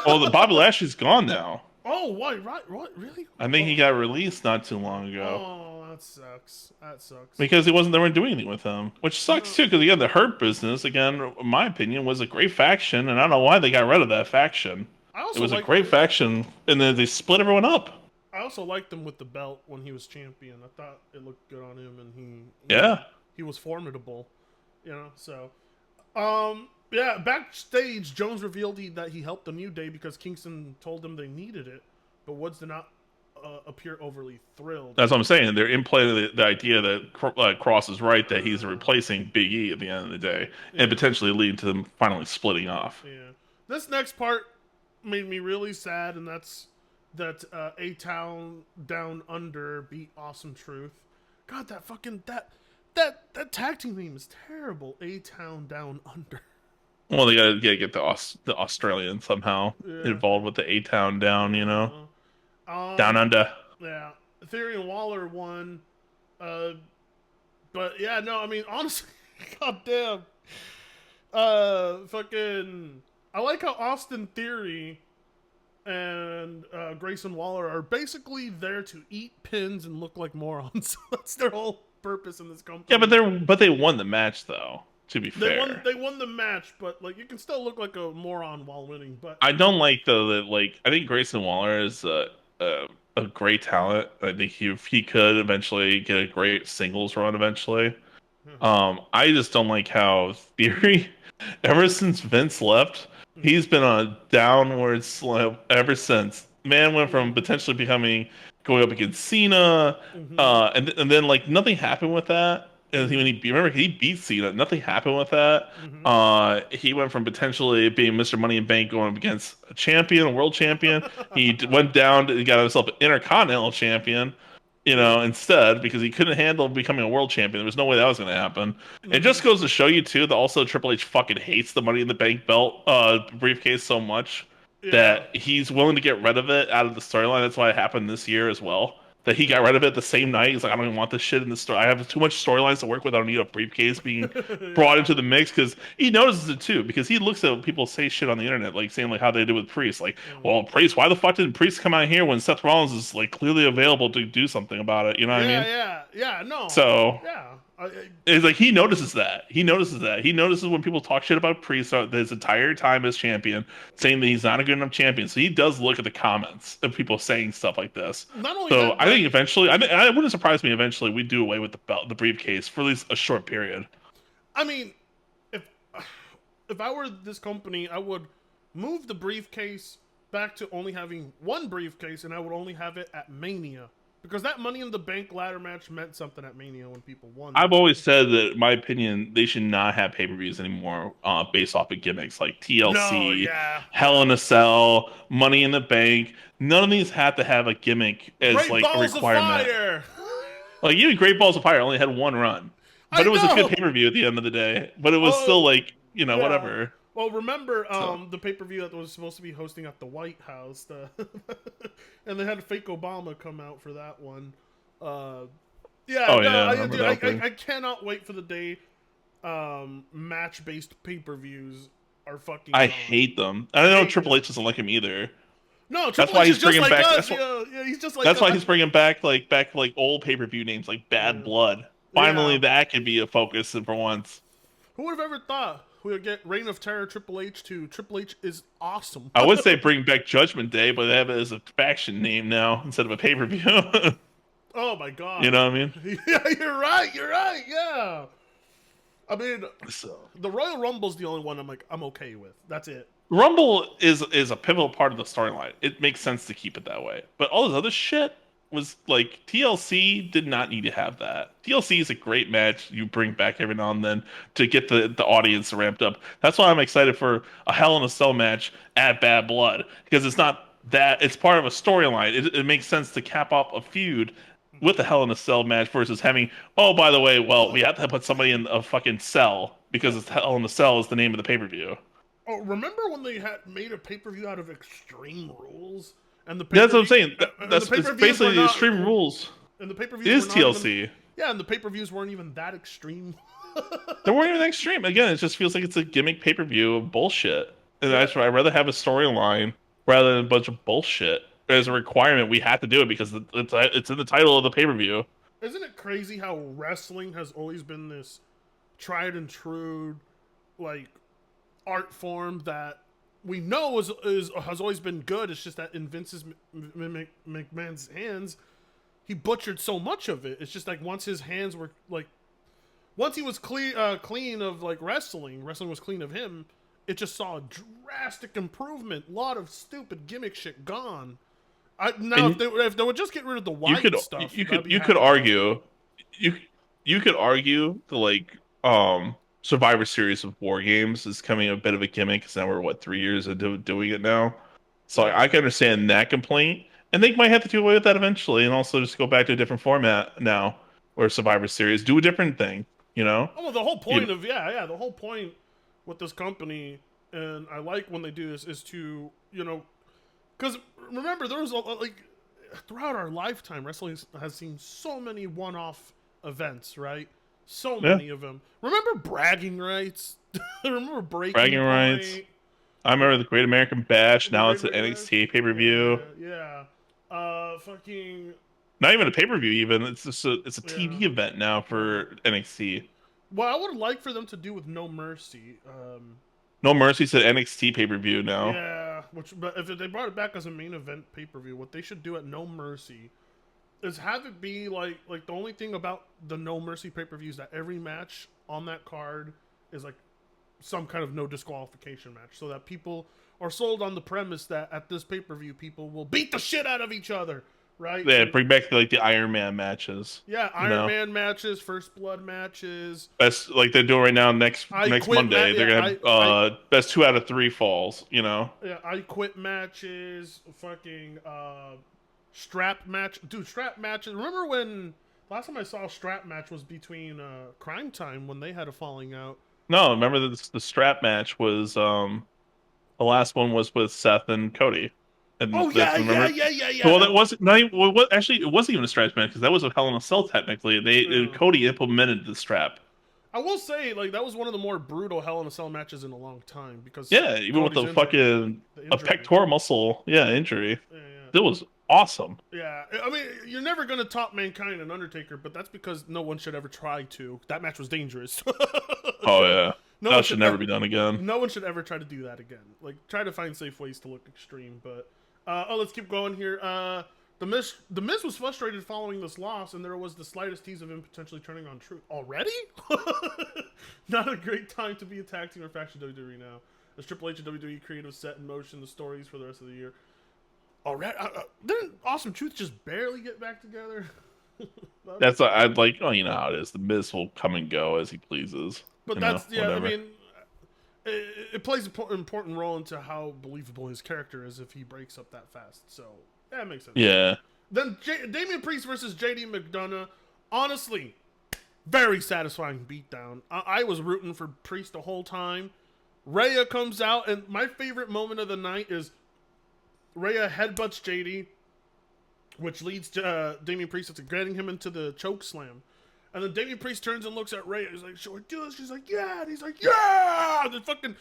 Well, the Bobby Lashley's gone now. Oh, why? Right? What? Really? I think he got released not too long ago. Oh, that sucks. That sucks. Because he wasn't there doing anything with him, which sucks No, too. Because again, the Hurt Business, again, in my opinion, was a great faction, and I don't know why they got rid of that faction. I It also was a like. great faction, and then they split everyone up. I also liked him with the belt when he was champion. I thought it looked good on him, and Yeah, he was formidable. You know. So, yeah. Backstage, Jones revealed that he helped the New Day because Kingston told them they needed it, but Woods did not appear overly thrilled. that's what I'm saying. They're implanting the idea that Cross is right that he's replacing Big E at the end of the day, and Yeah. potentially leading to them finally splitting off. Yeah. This next part made me really sad, and that's that A Town Down Under beat Awesome Truth. God, that fucking that tag team name is terrible. A Town Down Under. Well, they gotta get the Australian somehow Yeah. involved with the A Town down, down Um. under. Yeah. Theory and Waller won. Uh. But yeah, no. I mean, honestly, goddamn. Fucking. I like how Austin Theory and Grayson Waller are basically there to eat pins and look like morons. That's their whole purpose in this Yeah, company. but they won the match though. To be fair, They won the match, but like you can still look like a moron while winning. But I don't like though that like I think Grayson Waller is a, a great talent. I think he could eventually get a great singles run eventually. I just don't like how Theory, ever since Vince left, he's been on a downward slope ever since. Man went from potentially becoming going up against Cena, and then like nothing happened with that. And when he remember he beat Cena, nothing happened with that. He went from potentially being Mr. Money in Bank going up against a champion, a world champion. Went down, he got himself an Intercontinental champion, yeah. instead because he couldn't handle becoming a world champion. There was no way that was going to happen. It just goes to show you too that also Triple H fucking hates the Money in the Bank belt briefcase so much Yeah. that he's willing to get rid of it out of the storyline. That's why it happened this year as well. That he got rid of it the same night. He's like, I don't even want this shit in the story. I have too much storylines to work with. I don't need a briefcase being brought Yeah. into the mix because he notices it too. Because he looks at people say shit on the internet, like saying like how they did with Priest. Like, well, Priest, why the fuck didn't Priest come out here when Seth Rollins is like clearly available to do something about it? You know what I Yeah. mean? Yeah. Yeah. No. So Yeah. it's like he notices that. He notices that. He notices when people talk shit about Priest his entire time as champion, saying that he's not a good enough champion. So he does look at the comments of people saying stuff like this. Not only So that, I but think eventually, I wouldn't surprise me eventually we do away with the belt, the briefcase for at least a short period. I mean, if if I were this company, I would move the briefcase back to only having one briefcase, and I would only have it at Mania because that Money in the Bank ladder match meant something at Mania when people won. I've always said that, in my opinion, they should not have pay-per-views anymore based off of gimmicks like No, TLC, yeah, Hell yeah. in a Cell, Money in the Bank. None of these have to have a gimmick as Great like a Balls of requirement. Fire. Like even Great Balls of Fire only had one run. but I it was a good know. pay-per-view at the end of the day. But it was still Oh, like, yeah. whatever. Well, remember So, the pay per view that was supposed to be hosting at the White House, and they had a fake Obama come out for that one. Uh, yeah, oh no, yeah, I remember that thing. I cannot wait for the day match based pay per views are fucking I gone. hate them. I I know hate Triple H them. doesn't like him either. No, That's Triple why H he's is just bringing like back. us. Yeah, yeah, he's just like That's why he's bringing back like old pay-per-view names like Bad yeah, Blood. Finally, yeah. that could be a focus for once. Who would have ever thought we would get Reign of Terror Triple H to Triple H is awesome. I would say bring back Judgment Day, but they have it as a faction name now instead of a pay-per-view. Oh my You god. know what I mean? Yeah, you're right. You're right. Yeah. I mean, So the Royal Rumble's the only one I'm okay with. That's it. Rumble is a pivotal part of the storyline. It makes sense to keep it that way. But all this other shit was like TLC did not need to have that. TLC is a great match you bring back every now and then to get the audience ramped up. That's why I'm excited for a Hell in a Cell match at Bad Blood because it's not that it's part of a storyline. It makes sense to cap off a feud with a Hell in a Cell match versus having, oh, by the way, well, we have to put somebody in a fucking cell because it's Hell in a Cell is the name of the pay-per-view. Oh, remember when they had made a pay per view out of Extreme Rules, and the pay That's per what I'm view saying. and the That's pay it's per views were basically the not, Extreme Rules. and the pay per It views were is not even. TLC. Yeah, and the pay per views weren't even that extreme. They weren't even that extreme. Again, it just feels like it's a gimmick pay per view of bullshit. And Yeah, that's why I'd rather have a storyline rather than a bunch of bullshit. As a requirement, we have to do it because it's in the title of the pay per view. isn't it crazy how wrestling has always been this tried and true, like art form that we know is has always been good. It's just that in Vince's McMahon's hands, he butchered so much of it. It's just like once his hands were like once he was clean of like wrestling was clean of him. It just saw a drastic improvement. A lot of stupid gimmick shit gone. Now, And if they would just get rid of the you white could stuff, you I'd could be you could happy. argue you you could argue the like Survivor Series of War Games is coming a bit of a gimmick because now we're what 3 years into doing it now. So Yeah. I can understand that complaint, and they might have to do away with that eventually, and also just go back to a different format now, or Survivor Series, do a different thing, you know? Oh, well, the whole You, point of the whole point with this company, and I like when they do this, is to because remember there was like throughout our lifetime, wrestling has seen so many one-off events, right? So yeah, many of them. Remember bragging rights? Remember breaking bragging rights. point? I remember the Great American Bash. The Now Great it's an American Bash? NXT pay per view. Yeah, yeah. Fucking Not even a pay per view. Even it's just it's a yeah, TV event now yeah. for NXT. What I would like for them to do with No Mercy, No Mercy said NXT pay per view now. yeah, but if they brought it back as a main event pay per view, what they should do at No Mercy is have it be like the only thing about the No Mercy pay per view is that every match on that card is like some kind of no disqualification match, so that people are sold on the premise that at this pay per view people will beat the shit out of each other, right? Yeah, Like bring back like the Iron Man matches. yeah, You Iron know, Man matches, First Blood matches, best like they're doing right now. Next Monday, they're gonna have best 2 out of 3 falls. You know, I quit matches, fucking strap match, dude. Strap matches. Remember when last time I saw a strap match was between Crime Time when they had a falling out. no, remember the strap match was the last one was with Seth and Cody, and Oh that's yeah, yeah, remember. yeah, yeah, yeah. Well, That that wasn't not even, well, what actually it wasn't even a strap match because that was a Hell in a Cell technically. yeah. Cody implemented the strap. I will say like that was one of the more brutal Hell in a Cell matches in a long time because Yeah, even with Cody's the injury, fucking the a injury. pectoral muscle, yeah, injury. Yeah, yeah. It was awesome. Yeah, I mean, you're never gonna top Mankind and Undertaker, but that's because no one should ever try to. That match was dangerous. Oh So, yeah, no one that should should never ever, be done again. no one should ever try to do that again. Like, try to find safe ways to look extreme. But let's keep going here. The Miz was frustrated following this loss, and there was the slightest tease of him potentially turning on Truth. Already? Not a great time to be a tag team or faction WWE now. As Triple H and WWE creative set in motion the stories for the rest of the year. Already? Didn't Awesome Truth just barely get back together? That's I'd like. Oh, you know how it is. The Miz will come and go as he pleases. But You know, that's yeah. I whatever. mean, it plays an important role into how believable his character is if he breaks up that fast. So yeah, it makes sense. Yeah, Then Damian Priest versus JD McDonough. Honestly, Very satisfying beatdown. I was rooting for Priest the whole time. Rhea comes out, and my favorite moment of the night is Rhea headbutts JD, which leads to Damian Priest to getting him into the choke slam. And then Damian Priest turns and looks at Rhea. He's like, "Should I do this?" She's like, "Yeah." And he's like, "Yeah!" And then fucking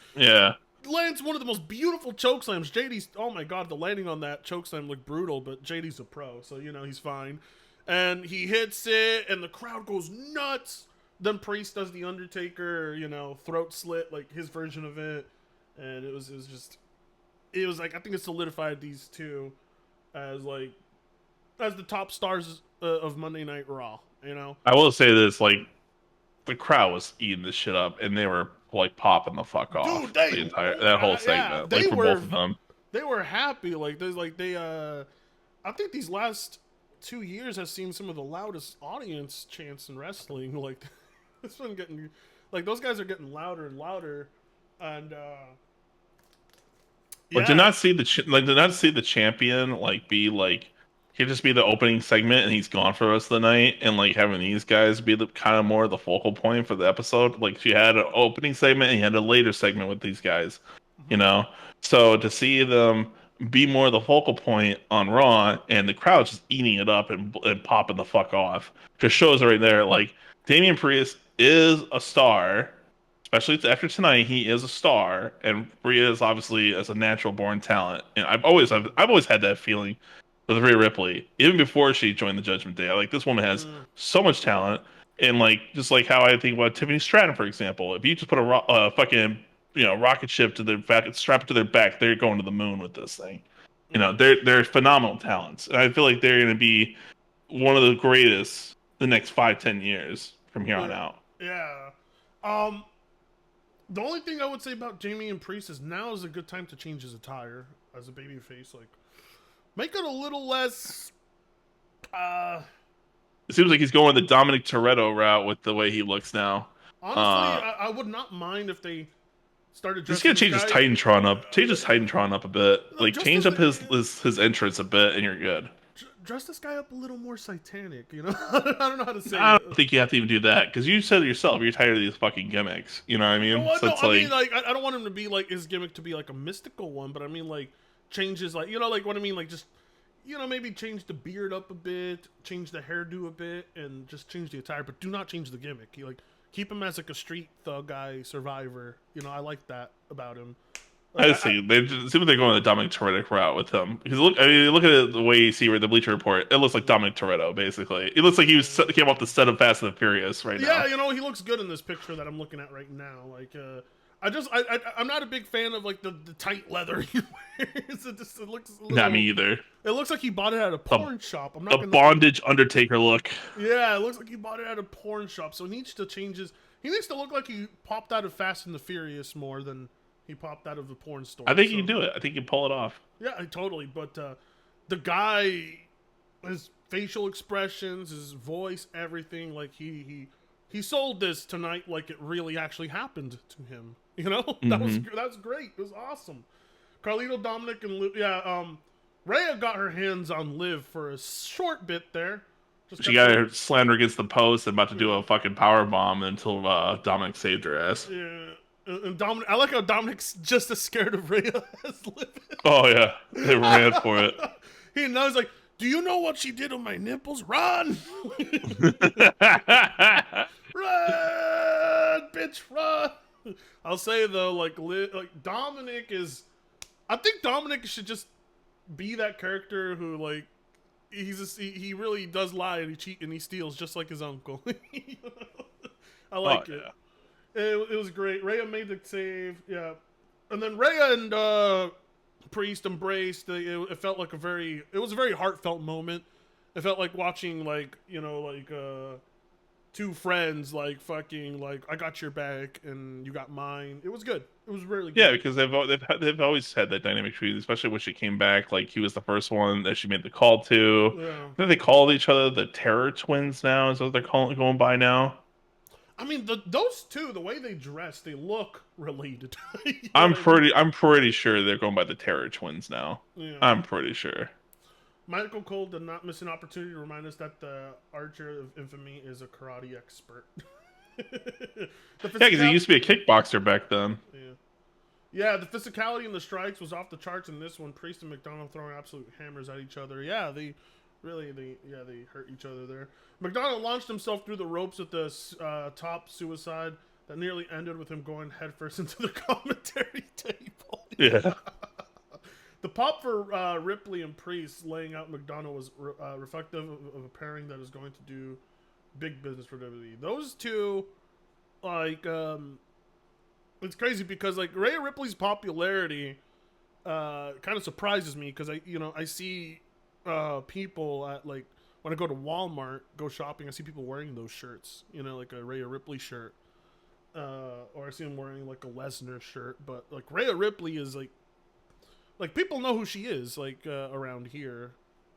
lands one of the most beautiful choke slams. JD's, oh my god, the landing on that choke slam looked brutal, but JD's a pro, so you know he's fine. And he hits it, and the crowd goes nuts. Then Priest does the Undertaker, you know, throat slit, like his version of it, and it was like, I think it solidified these two as the top stars of Monday Night Raw. You know, I will say this: like, the crowd was eating this shit up, and they were like popping the fuck off dude, they the entire that whole segment, like for both of them. They were happy. Like there's like they I think these last 2 years has seen some of the loudest audience chants in wrestling. Like it's been getting, like those guys are getting louder and louder, and But to not see the champion like be like he'd just be the opening segment and he's gone for the rest of the night, and like having these guys be the kind of more the focal point for the episode. Like she had an opening segment and you had a later segment with these guys, you know. So to see them be more the focal point on Raw and the crowd just eating it up and popping the fuck off just shows right there like Damian Priest is a star, especially after tonight. He is a star, and Rhea is obviously as a natural born talent. And I've always had that feeling with Rhea Ripley, even before she joined the Judgment Day. Like this woman has so much talent, and like just like how I think about Tiffany Stratton, for example. If you just put a fucking rocket ship to their back, strap it to their back, they're going to the moon with this thing. You know, they're phenomenal talents, and I feel like they're going to be one of the greatest the next 5-10 years from here on out. Yeah. The only thing I would say about Jamie and Priest is now is a good time to change his attire as a babyface. Like, make it a little less. It seems like he's going the Dominic Toretto route with the way he looks now. Honestly, I would not mind if they started. Just gonna change his Titantron up. Change his Titantron up a bit. Like change up his entrance a bit, and you're good. Dress this guy up a little more satanic, you know? I don't know how to say I don't think you have to even do that, because you said it yourself, you're tired of these fucking gimmicks. You know what I mean? No, so I mean, like, I don't want him to be, like, his gimmick to be, like, a mystical one, but I mean, like, changes, like, you know, like, what I mean, like, just, you know, maybe change the beard up a bit, change the hairdo a bit, and just change the attire, but do not change the gimmick. Like, keep him as, like, a street thug guy, survivor. You know, I like that about him. I see. They seem like they're going the Dominic Toretto route with him. Because look at it, the way you see the Bleacher Report. It looks like Dominic Toretto, basically. It looks like came off the set of Fast and the Furious right now. Yeah, you know, he looks good in this picture that I'm looking at right now. Like, I'm not a big fan of like the tight leather he wears. It looks a little, not me either. It looks like he bought it at a porn shop. I'm not a bondage Undertaker look. Yeah, it looks like he bought it at a porn shop. So he needs to change his. He needs to look like he popped out of Fast and the Furious more than he popped out of the porn store. I think he can do it. I think he can pull it off. Yeah, totally. But the guy, his facial expressions, his voice, everything, like he sold this tonight like it really actually happened to him. You know, that was great. It was awesome. Carlito, Dominic, and Liv, Rhea got her hands on Liv for a short bit there. She got her slammed against the post and about to do a fucking power bomb until Dominic saved her ass. Yeah. And Dominic, I like how Dominic's just as scared of Rhea as Liv. Oh yeah, they ran for it. He knows, like, do you know what she did on my nipples? Run! Run, bitch, run! I'll say though, like Dominic is, I think Dominic should just be that character who like he really does lie and he cheat and he steals just like his uncle. I like it. Yeah. It was great. Rhea made the save, yeah, and then Rhea and Priest embraced. It felt like it was a very heartfelt moment. It felt like watching like two friends like fucking like I got your back and you got mine. It was good. It was really good. Yeah, because they've always had that dynamic between, especially when she came back. Like he was the first one that she made the call to. Yeah. Then they called each other the Terror Twins now. Is what they're going by now. I mean, those two, the way they dress, they look related. I'm pretty sure they're going by the Terror Twins now. Yeah. I'm pretty sure. Michael Cole did not miss an opportunity to remind us that the Archer of Infamy is a karate expert. The Yeah, because he physical, used to be a kickboxer back then. yeah. Yeah, the physicality in the strikes was off the charts in this one. Priest and McDonald throwing absolute hammers at each other. Yeah, they hurt each other there. McDonald launched himself through the ropes at the top suicide that nearly ended with him going headfirst into the commentary table. Yeah. The pop for Ripley and Priest laying out McDonald was reflective of a pairing that is going to do big business for WWE. Those two, like, it's crazy because like Rhea Ripley's popularity kind of surprises me because I see people at like when I go to Walmart go shopping, I see people wearing those shirts, like a Rhea Ripley shirt, or I see them wearing like a Lesnar shirt. But like Rhea Ripley is like people know who she is like around here,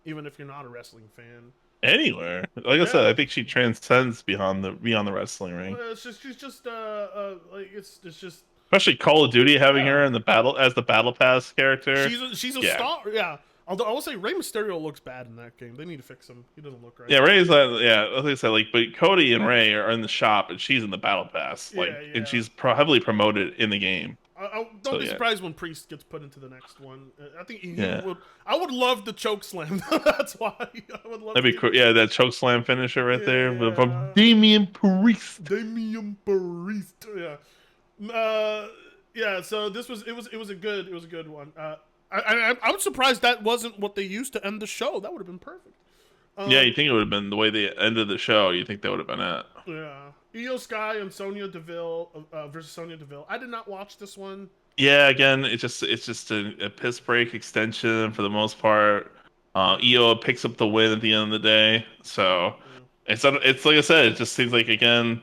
even if you're not a wrestling fan. Anywhere. Like I said, Yeah, I think she transcends beyond the wrestling ring. well, it's just she's just like it's just Especially Call of Duty having yeah. her in the battle as the battle pass character. She's a Yeah. star. Yeah. Although I will say Rey Mysterio looks bad in that game. They need to fix him. He doesn't look right. Yeah, Ray's yeah, like I said, like, but Cody and Ray are in the shop and she's in the battle pass, like, Yeah, and yeah. she's heavily promoted in the game. I don't So be yeah, surprised when Priest gets put into the next one. I think he yeah, would. I would love the choke slam. That's why I would love that'd to be see. cool. Yeah, that choke slam finisher right Yeah, there from yeah. Damian Priest. Damian Priest. Yeah. Uh, yeah. So this was it was a good one. I was surprised that wasn't what they used to end the show. That would have been perfect. Yeah, you Um, think it would have been the way they ended the show? You think that would have been it? Yeah. Io Sky and Sonya Deville versus Sonya Deville. I did not watch this one. Yeah, again, it's just a piss break extension for the most part. EO picks up the win at the end of the day, so Yeah. it's like I said, it just seems like again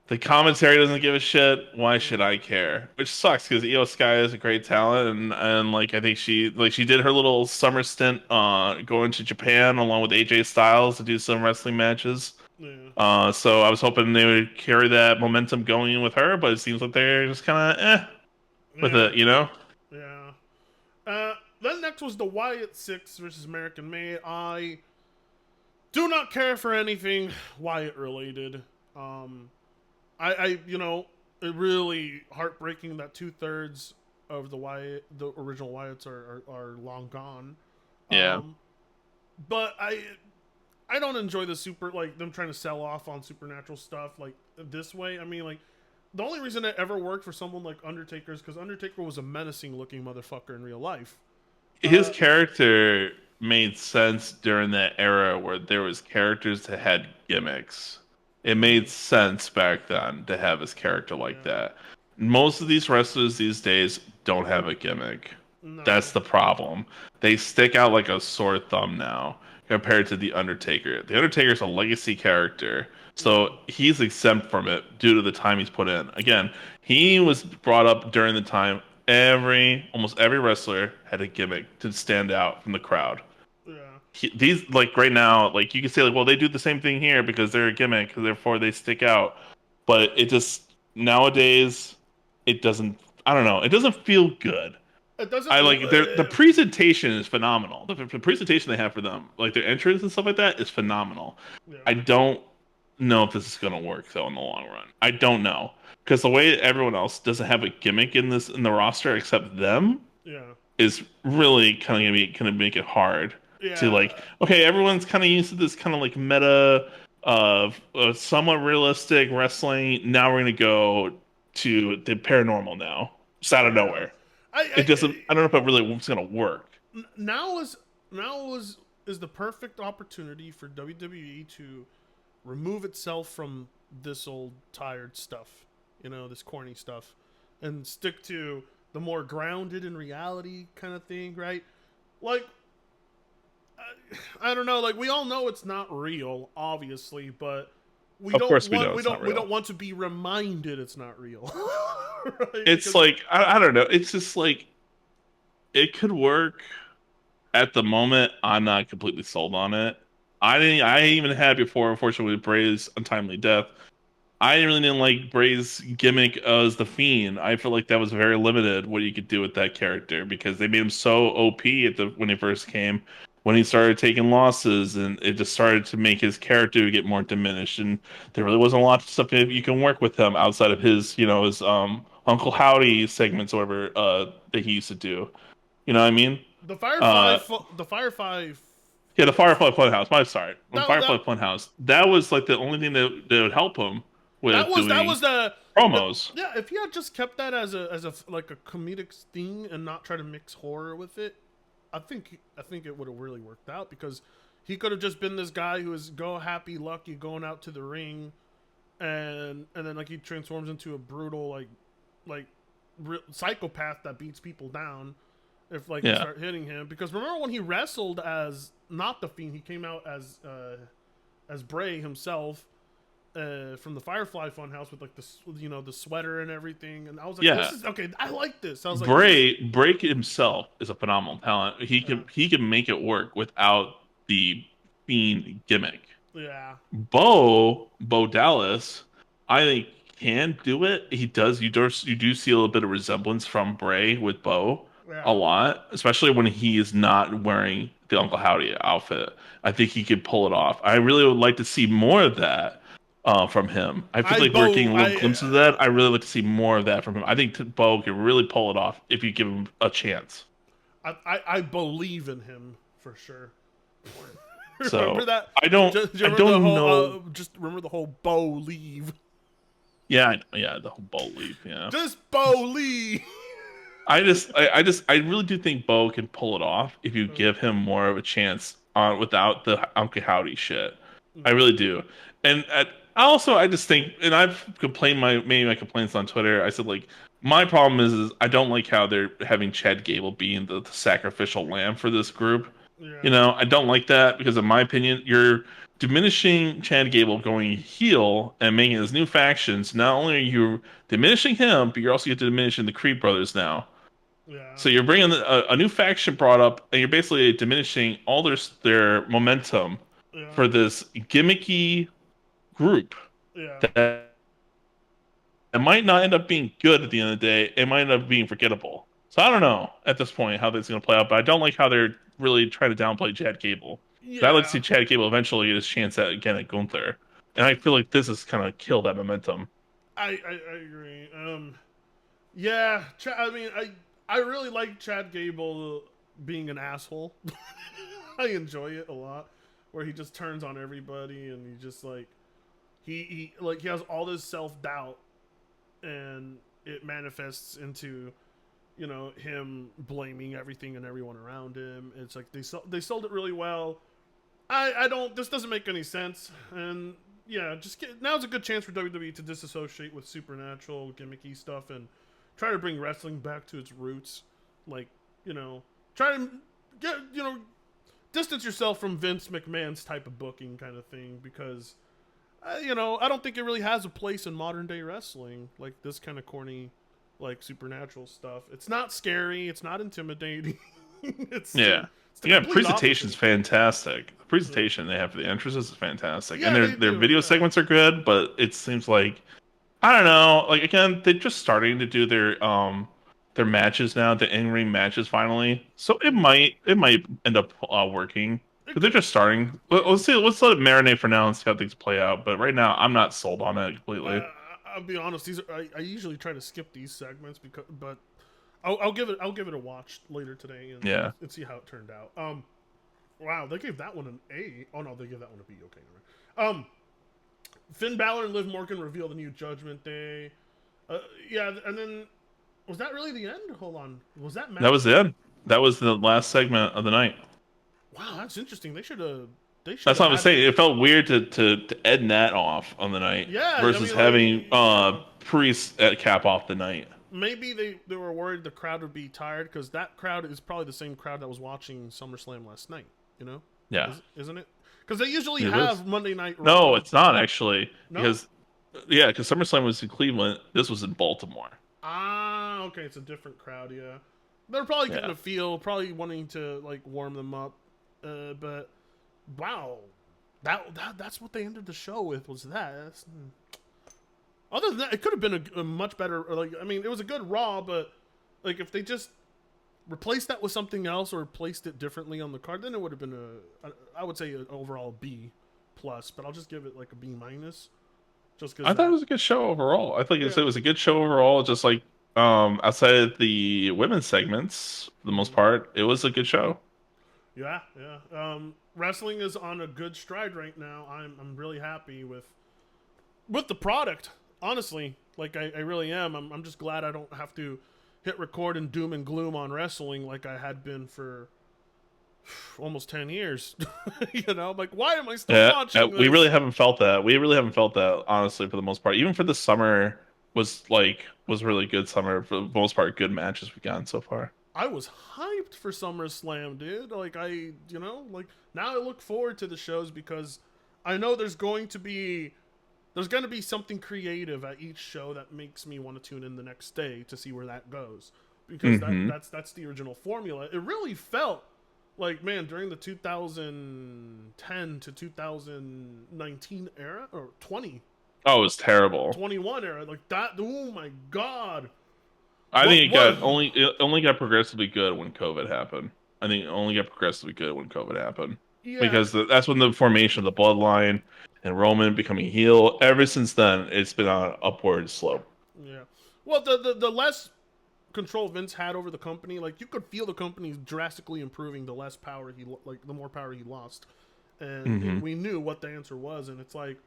the commentary doesn't give a shit. Why should Yeah. I care? Which sucks because Io Sky is a great talent, and like I think she did her little summer stint going to Japan along with AJ Styles to do some wrestling matches. Yeah. So I was hoping they would carry that momentum going with her, but it seems like they're just kind of with Yeah. it, you know? Yeah. Then next was the Wyatt Six versus American May. I do not care for anything Wyatt related. Um, it really heartbreaking that 2/3 of the original Wyatts are long gone. Yeah. Um, but I don't enjoy the super like them trying to sell off on supernatural stuff like this way. I mean, like the only reason it ever worked for someone like Undertaker is because Undertaker was a menacing looking motherfucker in real life. His Uh, character made sense during that era where there was characters that had gimmicks. It made mm, sense back then to have his character like yeah, that. Most of these wrestlers these days don't have a gimmick. That's no, the problem. They stick out like a sore thumb now compared to The Undertaker. The Undertaker's a legacy character, mm, so he's exempt from it due to the time he's put in. Again, he was brought up during the time almost every wrestler had a gimmick to stand out from the crowd. yeah, These like right now, like you can say like, well, they do the same thing here because they're a gimmick, therefore they stick out. But it just nowadays, it doesn't. I don't know. It doesn't feel good. it doesn't. I like the presentation is phenomenal. The presentation they have for them, like their entrance and stuff like that, is phenomenal. Yeah, I don't know if this is gonna work though in the long run. I don't know because the way everyone else doesn't have a gimmick in the roster except them yeah, is really kind of gonna make it hard to yeah. like. Okay, everyone's kind of used to this kind of like meta of somewhat realistic wrestling. Now we're gonna go to the paranormal now, just out of Yeah. nowhere. It doesn't. I don't know if it really it's gonna work. Now is the perfect opportunity for WWE to remove itself from this old tired stuff, this corny stuff, and stick to the more grounded in reality kind of thing, right? Like, I don't know, like we all know it's not real, obviously, but Of course, we know it's not we real. don't want to be reminded it's not real, right? It's Because like I don't know. It's just like it could work at the moment. I'm not completely sold on it. I didn't. I even had before, unfortunately, with Bray's untimely death. I really didn't like Bray's gimmick as the Fiend. I feel like that was very limited what you could do with that character because they made him so OP when he first came when he started taking losses, and it just started to make his character get more diminished, and there really wasn't a lot of stuff that you can work with him outside of his, his Uncle Howdy segments or whatever that he used to do. You know what I mean? Uh, The Firefly. yeah, the Firefly Funhouse. I'm sorry, when That Firefly that Funhouse, that was like the only thing that would help him with that was doing promos. yeah. If he had just kept that as a like a comedic thing and not try to mix horror with it, I think it would have really worked out because he could have just been this guy who is go happy lucky going out to the ring, and then like he transforms into a brutal like psychopath that beats people down if like you Yeah, start hitting him. Because remember when he wrestled as not the Fiend, he came out as Bray himself from the Firefly Funhouse with like the sweater and everything, and I was like, yeah. this is okay. I like this. I was like, this is Bray himself is a phenomenal talent. He can make it work without the Fiend gimmick. yeah, Bo Dallas, I think can do it. He does. You do see a little bit of resemblance from Bray with Bo a yeah. lot, especially when he is not wearing the Uncle Howdy outfit. I think he could pull it off. I really would like to see more of that from him. I feel like we're getting a little glimpse of that. I really like to see more of that from him. I think Bo can really pull it off if you give him a chance. I believe in him for sure. Remember So that? I don't Just I remember the don't whole. know. Just remember the whole Bo leave. Yeah, yeah, the whole Bo leave. Yeah. Just Bo leave. I really do think Bo can pull it off if you give him more of a chance on without the Uncle Howdy shit. I really do. And I just think, and I've complained maybe my complaints on Twitter. I said like my problem is I don't like how they're having Chad Gable being the sacrificial lamb for this group. Yeah, I don't like that because in my opinion, you're diminishing Chad Gable going heel and making his new factions. Not only are you diminishing him, but you're also diminishing the Creed brothers now. yeah, So you're bringing a new faction brought up, and you're basically diminishing all their momentum yeah, for this gimmicky group yeah. that it might not end up being good at the end of the day. It might end up being forgettable. So I don't know at this point how this is going to play out, but I don't like how they're really trying to downplay Chad Gable. But I'd like to see Yeah, Chad Gable eventually get his chance again at Gunther, and I feel like this is kind of kill that momentum. I agree. Yeah, I mean, I really like Chad Gable being an asshole. I enjoy it a lot, where he just turns on everybody and he just like he has all this self doubt, and it manifests into him blaming everything and everyone around him. It's like they sold it really well. I don't. This doesn't make any sense, and yeah, now's a good chance for WWE to disassociate with supernatural gimmicky stuff and try to bring wrestling back to its roots. Like, try to get distance yourself from Vince McMahon's type of booking kind of thing because I don't think it really has a place in modern day wrestling. Like this kind of corny, like supernatural stuff. It's not scary. It's not intimidating. Yeah. it's the Yeah, complete presentation's opposite. fantastic. The Yeah, presentation they have for the entrances is fantastic. And yeah, their they their do. video Yeah, segments are good, but it seems like I don't know, like again, they're just starting to do their matches now, the in-ring matches finally. So it might end up working. it But they're could. just starting. Let's see, let's let it marinate for now and see how things play out. But right now, I'm not sold on it completely. I'll be honest. I usually try to skip these segments but I'll give it a watch later today Yeah. and see how it turned out. Wow, they gave that one an A. Oh no, they gave that one a B. Okay, never mind. Finn Balor and Liv Morgan reveal the new Judgment Day. Yeah, and then was that really the end? Hold on, was that That match? was it. That was the last segment of the night. Wow, that's interesting. They should That's have what I'm had. saying. It felt weird to end that off on the night Yeah, I versus mean, like, having Priest at cap off the night. maybe they were worried the crowd would be tired because that crowd is probably the same crowd that was watching SummerSlam last night. You know, Yeah, isn't it? Because they usually it is. have Monday Night No, Raw. it's not actually No. because yeah, because SummerSlam was in Cleveland. This was in Baltimore. Ah, okay, it's a different crowd. Yeah, they're probably getting Yeah, a feel, probably wanting to like warm them up. But wow, that's what they ended the show with was that. Other than that, it could have been a much better. Like I mean, it was a good Raw, but like if they just replaced that with something else or placed it differently on the card, then it would have been I would say an overall B plus, but I'll just give it like a B minus, just because I thought it that. was a good show overall. I think Yeah. it was a good show overall. Just like outside of the women's segments, for the most Mhm. part, it was a good show. Yeah, yeah. Wrestling is on a good stride right now. I'm really happy with the product. Honestly, like I really am. I'm just glad I don't have to hit record and doom and gloom on wrestling like I had been for almost 10 years. You know, like why am I still Yeah, watching we really this? haven't felt that. We really haven't felt that, honestly, for the most part. Even for the summer was really good summer for the most part. Good matches we've gotten so far. I was hyped for SummerSlam, dude. Like like now I look forward to the shows because I know there's going to be something creative at each show that makes me want to tune in the next day to see where that goes, because Hmm. that's the original formula. It really felt like, man, during the 2010 to 2019 era, or Oh, it was terrible. 2021 era, like that. Oh my god. I What think what it only got progressively good when COVID happened. I think it only got progressively good when COVID happened Yeah, because that's when the formation of the bloodline and Roman becoming heel. Ever since then, it's been on an upward slope. yeah. Well, the less control Vince had over the company, like you could feel the company drastically improving the less power the more power he lost, and Hmm. we knew what the answer was, and it's like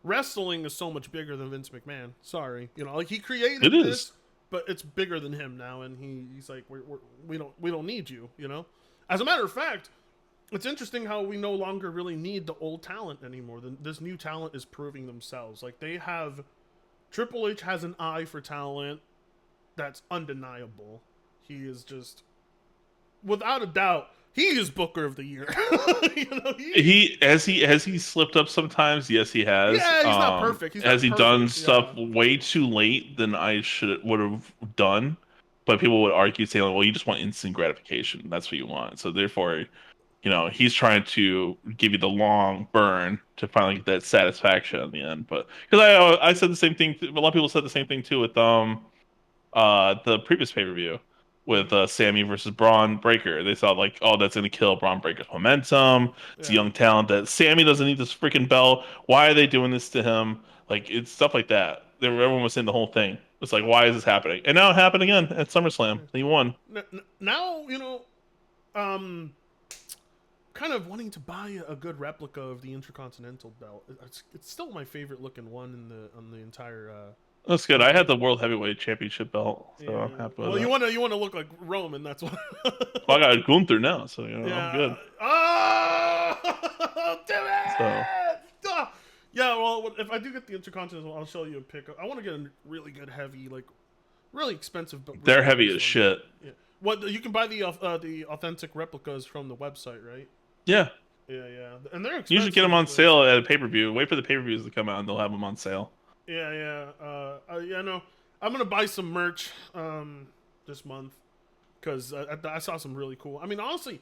wrestling is so much bigger than Vince McMahon. Sorry, like he It created is. this, but it's bigger than him now, and he's like we don't need you. As a matter of fact, it's interesting how we no longer really need the old talent anymore. This new talent is proving themselves. Like they have Triple H has an eye for talent that's undeniable. He is just, without a doubt, he is Booker of the Year. He has he slipped up sometimes. Yes, he has. Yeah, he's not perfect. He's Has not he done perfect. stuff Yeah, way too late than I should would have done? But people would argue saying, "Well, you just want instant gratification. That's what you want." So therefore, he's trying to give you the long burn to finally get that satisfaction in the end. But because I said the same thing. A lot of people said the same thing too with the previous pay-per-view with mm-hmm. Sammy versus Braun Breaker. They thought like, oh, that's gonna kill Braun Breaker's momentum. It's a Yeah, young talent that Sammy doesn't need this freaking belt. Why are they doing this to him? Like it's stuff like that. Everyone was saying the whole thing. It's like, why is this happening? And now it happened again at SummerSlam. He won. Now um, kind of wanting to buy a good replica of the Intercontinental belt. It's still my favorite looking one on the entire That's good. I company. had the World Heavyweight Championship belt, so I'm Yeah. happy with Well, that. you want to look like Roman. That's why. Well, I got Gunther now, so I'm Yeah. good. Oh, damn So it! Ah! Yeah. Well, if I do get the Intercontinental, I'll show you a pic. I want to get a really good, heavy, like really expensive they're heavy replica as one. shit. Yeah. What you can buy the authentic replicas from the website, right? Yeah. Yeah, yeah, and they're Usually get them expensive, on but sale at a pay-per-view. Wait for the pay-per-views to come out and they'll have them on sale. yeah, yeah, yeah. No, I'm gonna buy some merch this month because I saw some really cool. I mean, honestly,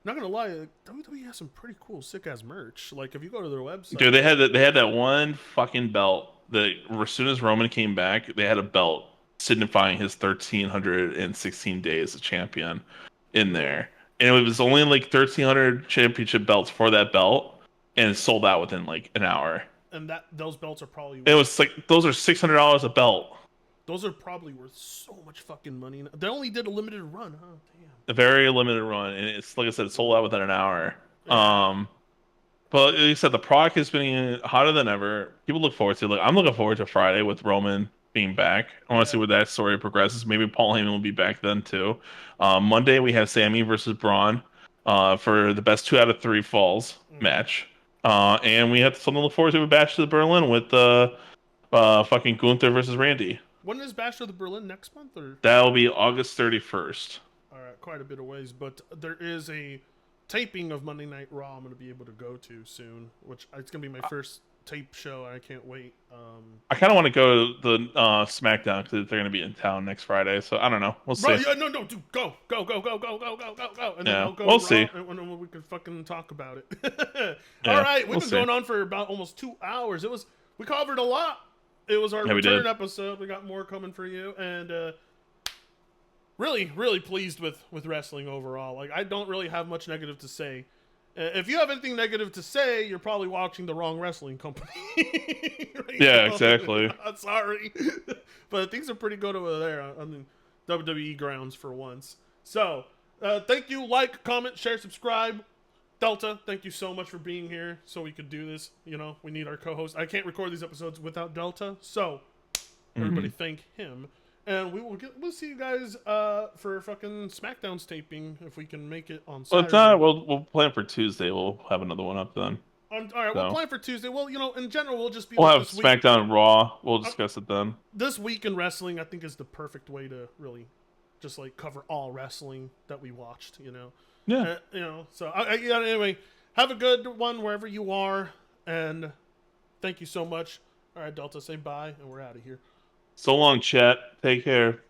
not gonna lie, WWE has some pretty cool, sick ass merch. Like if you go to their website, Dude, they had that one fucking belt that as soon as Roman came back, they had a belt signifying his 1,316 days as champion in yeah, there. And it was only like 1,300 championship belts for that belt and it sold out within like an hour. and those belts are probably It worth was like those are $600 a belt. so much fucking money. They only did a limited run, huh? Damn. A very limited run, and it's like I said, it sold out within an hour. Yeah. But like you said, the product is being hotter than ever. People look forward to it. Like I'm looking forward to Friday with Roman being back. I want to see Yeah. where that story progresses. Maybe Paul Heyman will be back then too. Monday we have Sammy versus Braun for the best 2 out of 3 falls Mm-hmm. match. And we have something to look forward to with Bash to the Berlin with fucking Gunther versus Randy. When is Bash of the Berlin next month or? That'll be August 31st. All right, quite a bit of ways, but there is a taping of Monday Night Raw I'm going to be able to go to soon, which it's going to be my first tape show. I can't wait. I kind of want to go to the SmackDown because they're going to be in town next Friday. So I don't know. We'll Bro, see. yeah, no, no, dude, go, go, go, go, go, go, go, go, go, and then Yeah, I'll go to we'll Raw, see. and then we can fucking talk about it. All Yeah, right, we've we'll been see. going on for about almost 2 hours. We covered a lot. It was our Yeah, we did. return episode. We got more coming for you, and really, really pleased with wrestling overall. Like, I don't really have much negative to say. If you have anything negative to say, you're probably watching the wrong wrestling company. Right Yeah, now. exactly. I'm sorry, but things are pretty good over there on the WWE grounds for once. So, thank you. Like, comment, share, subscribe. Delta, thank you so much for being here so we could do this. You know, we need our co-host. I can't record these episodes without Delta, so everybody thank him. And we'll see you guys for fucking SmackDown's taping if we can make it on Well, Saturday. it's not. We'll plan for Tuesday. We'll have another one up then. All right, we'll So plan for Tuesday. Well, you know, in general, we'll just be we'll like have this week. SmackDown and Raw. We'll discuss it then. This week in wrestling, I think, is the perfect way to really just like cover all wrestling that we watched. You know, Yeah. you know. So yeah, anyway, have a good one wherever you are, and thank you so much. All right, Delta, say bye, and we're out of here. So long, chat. Take care.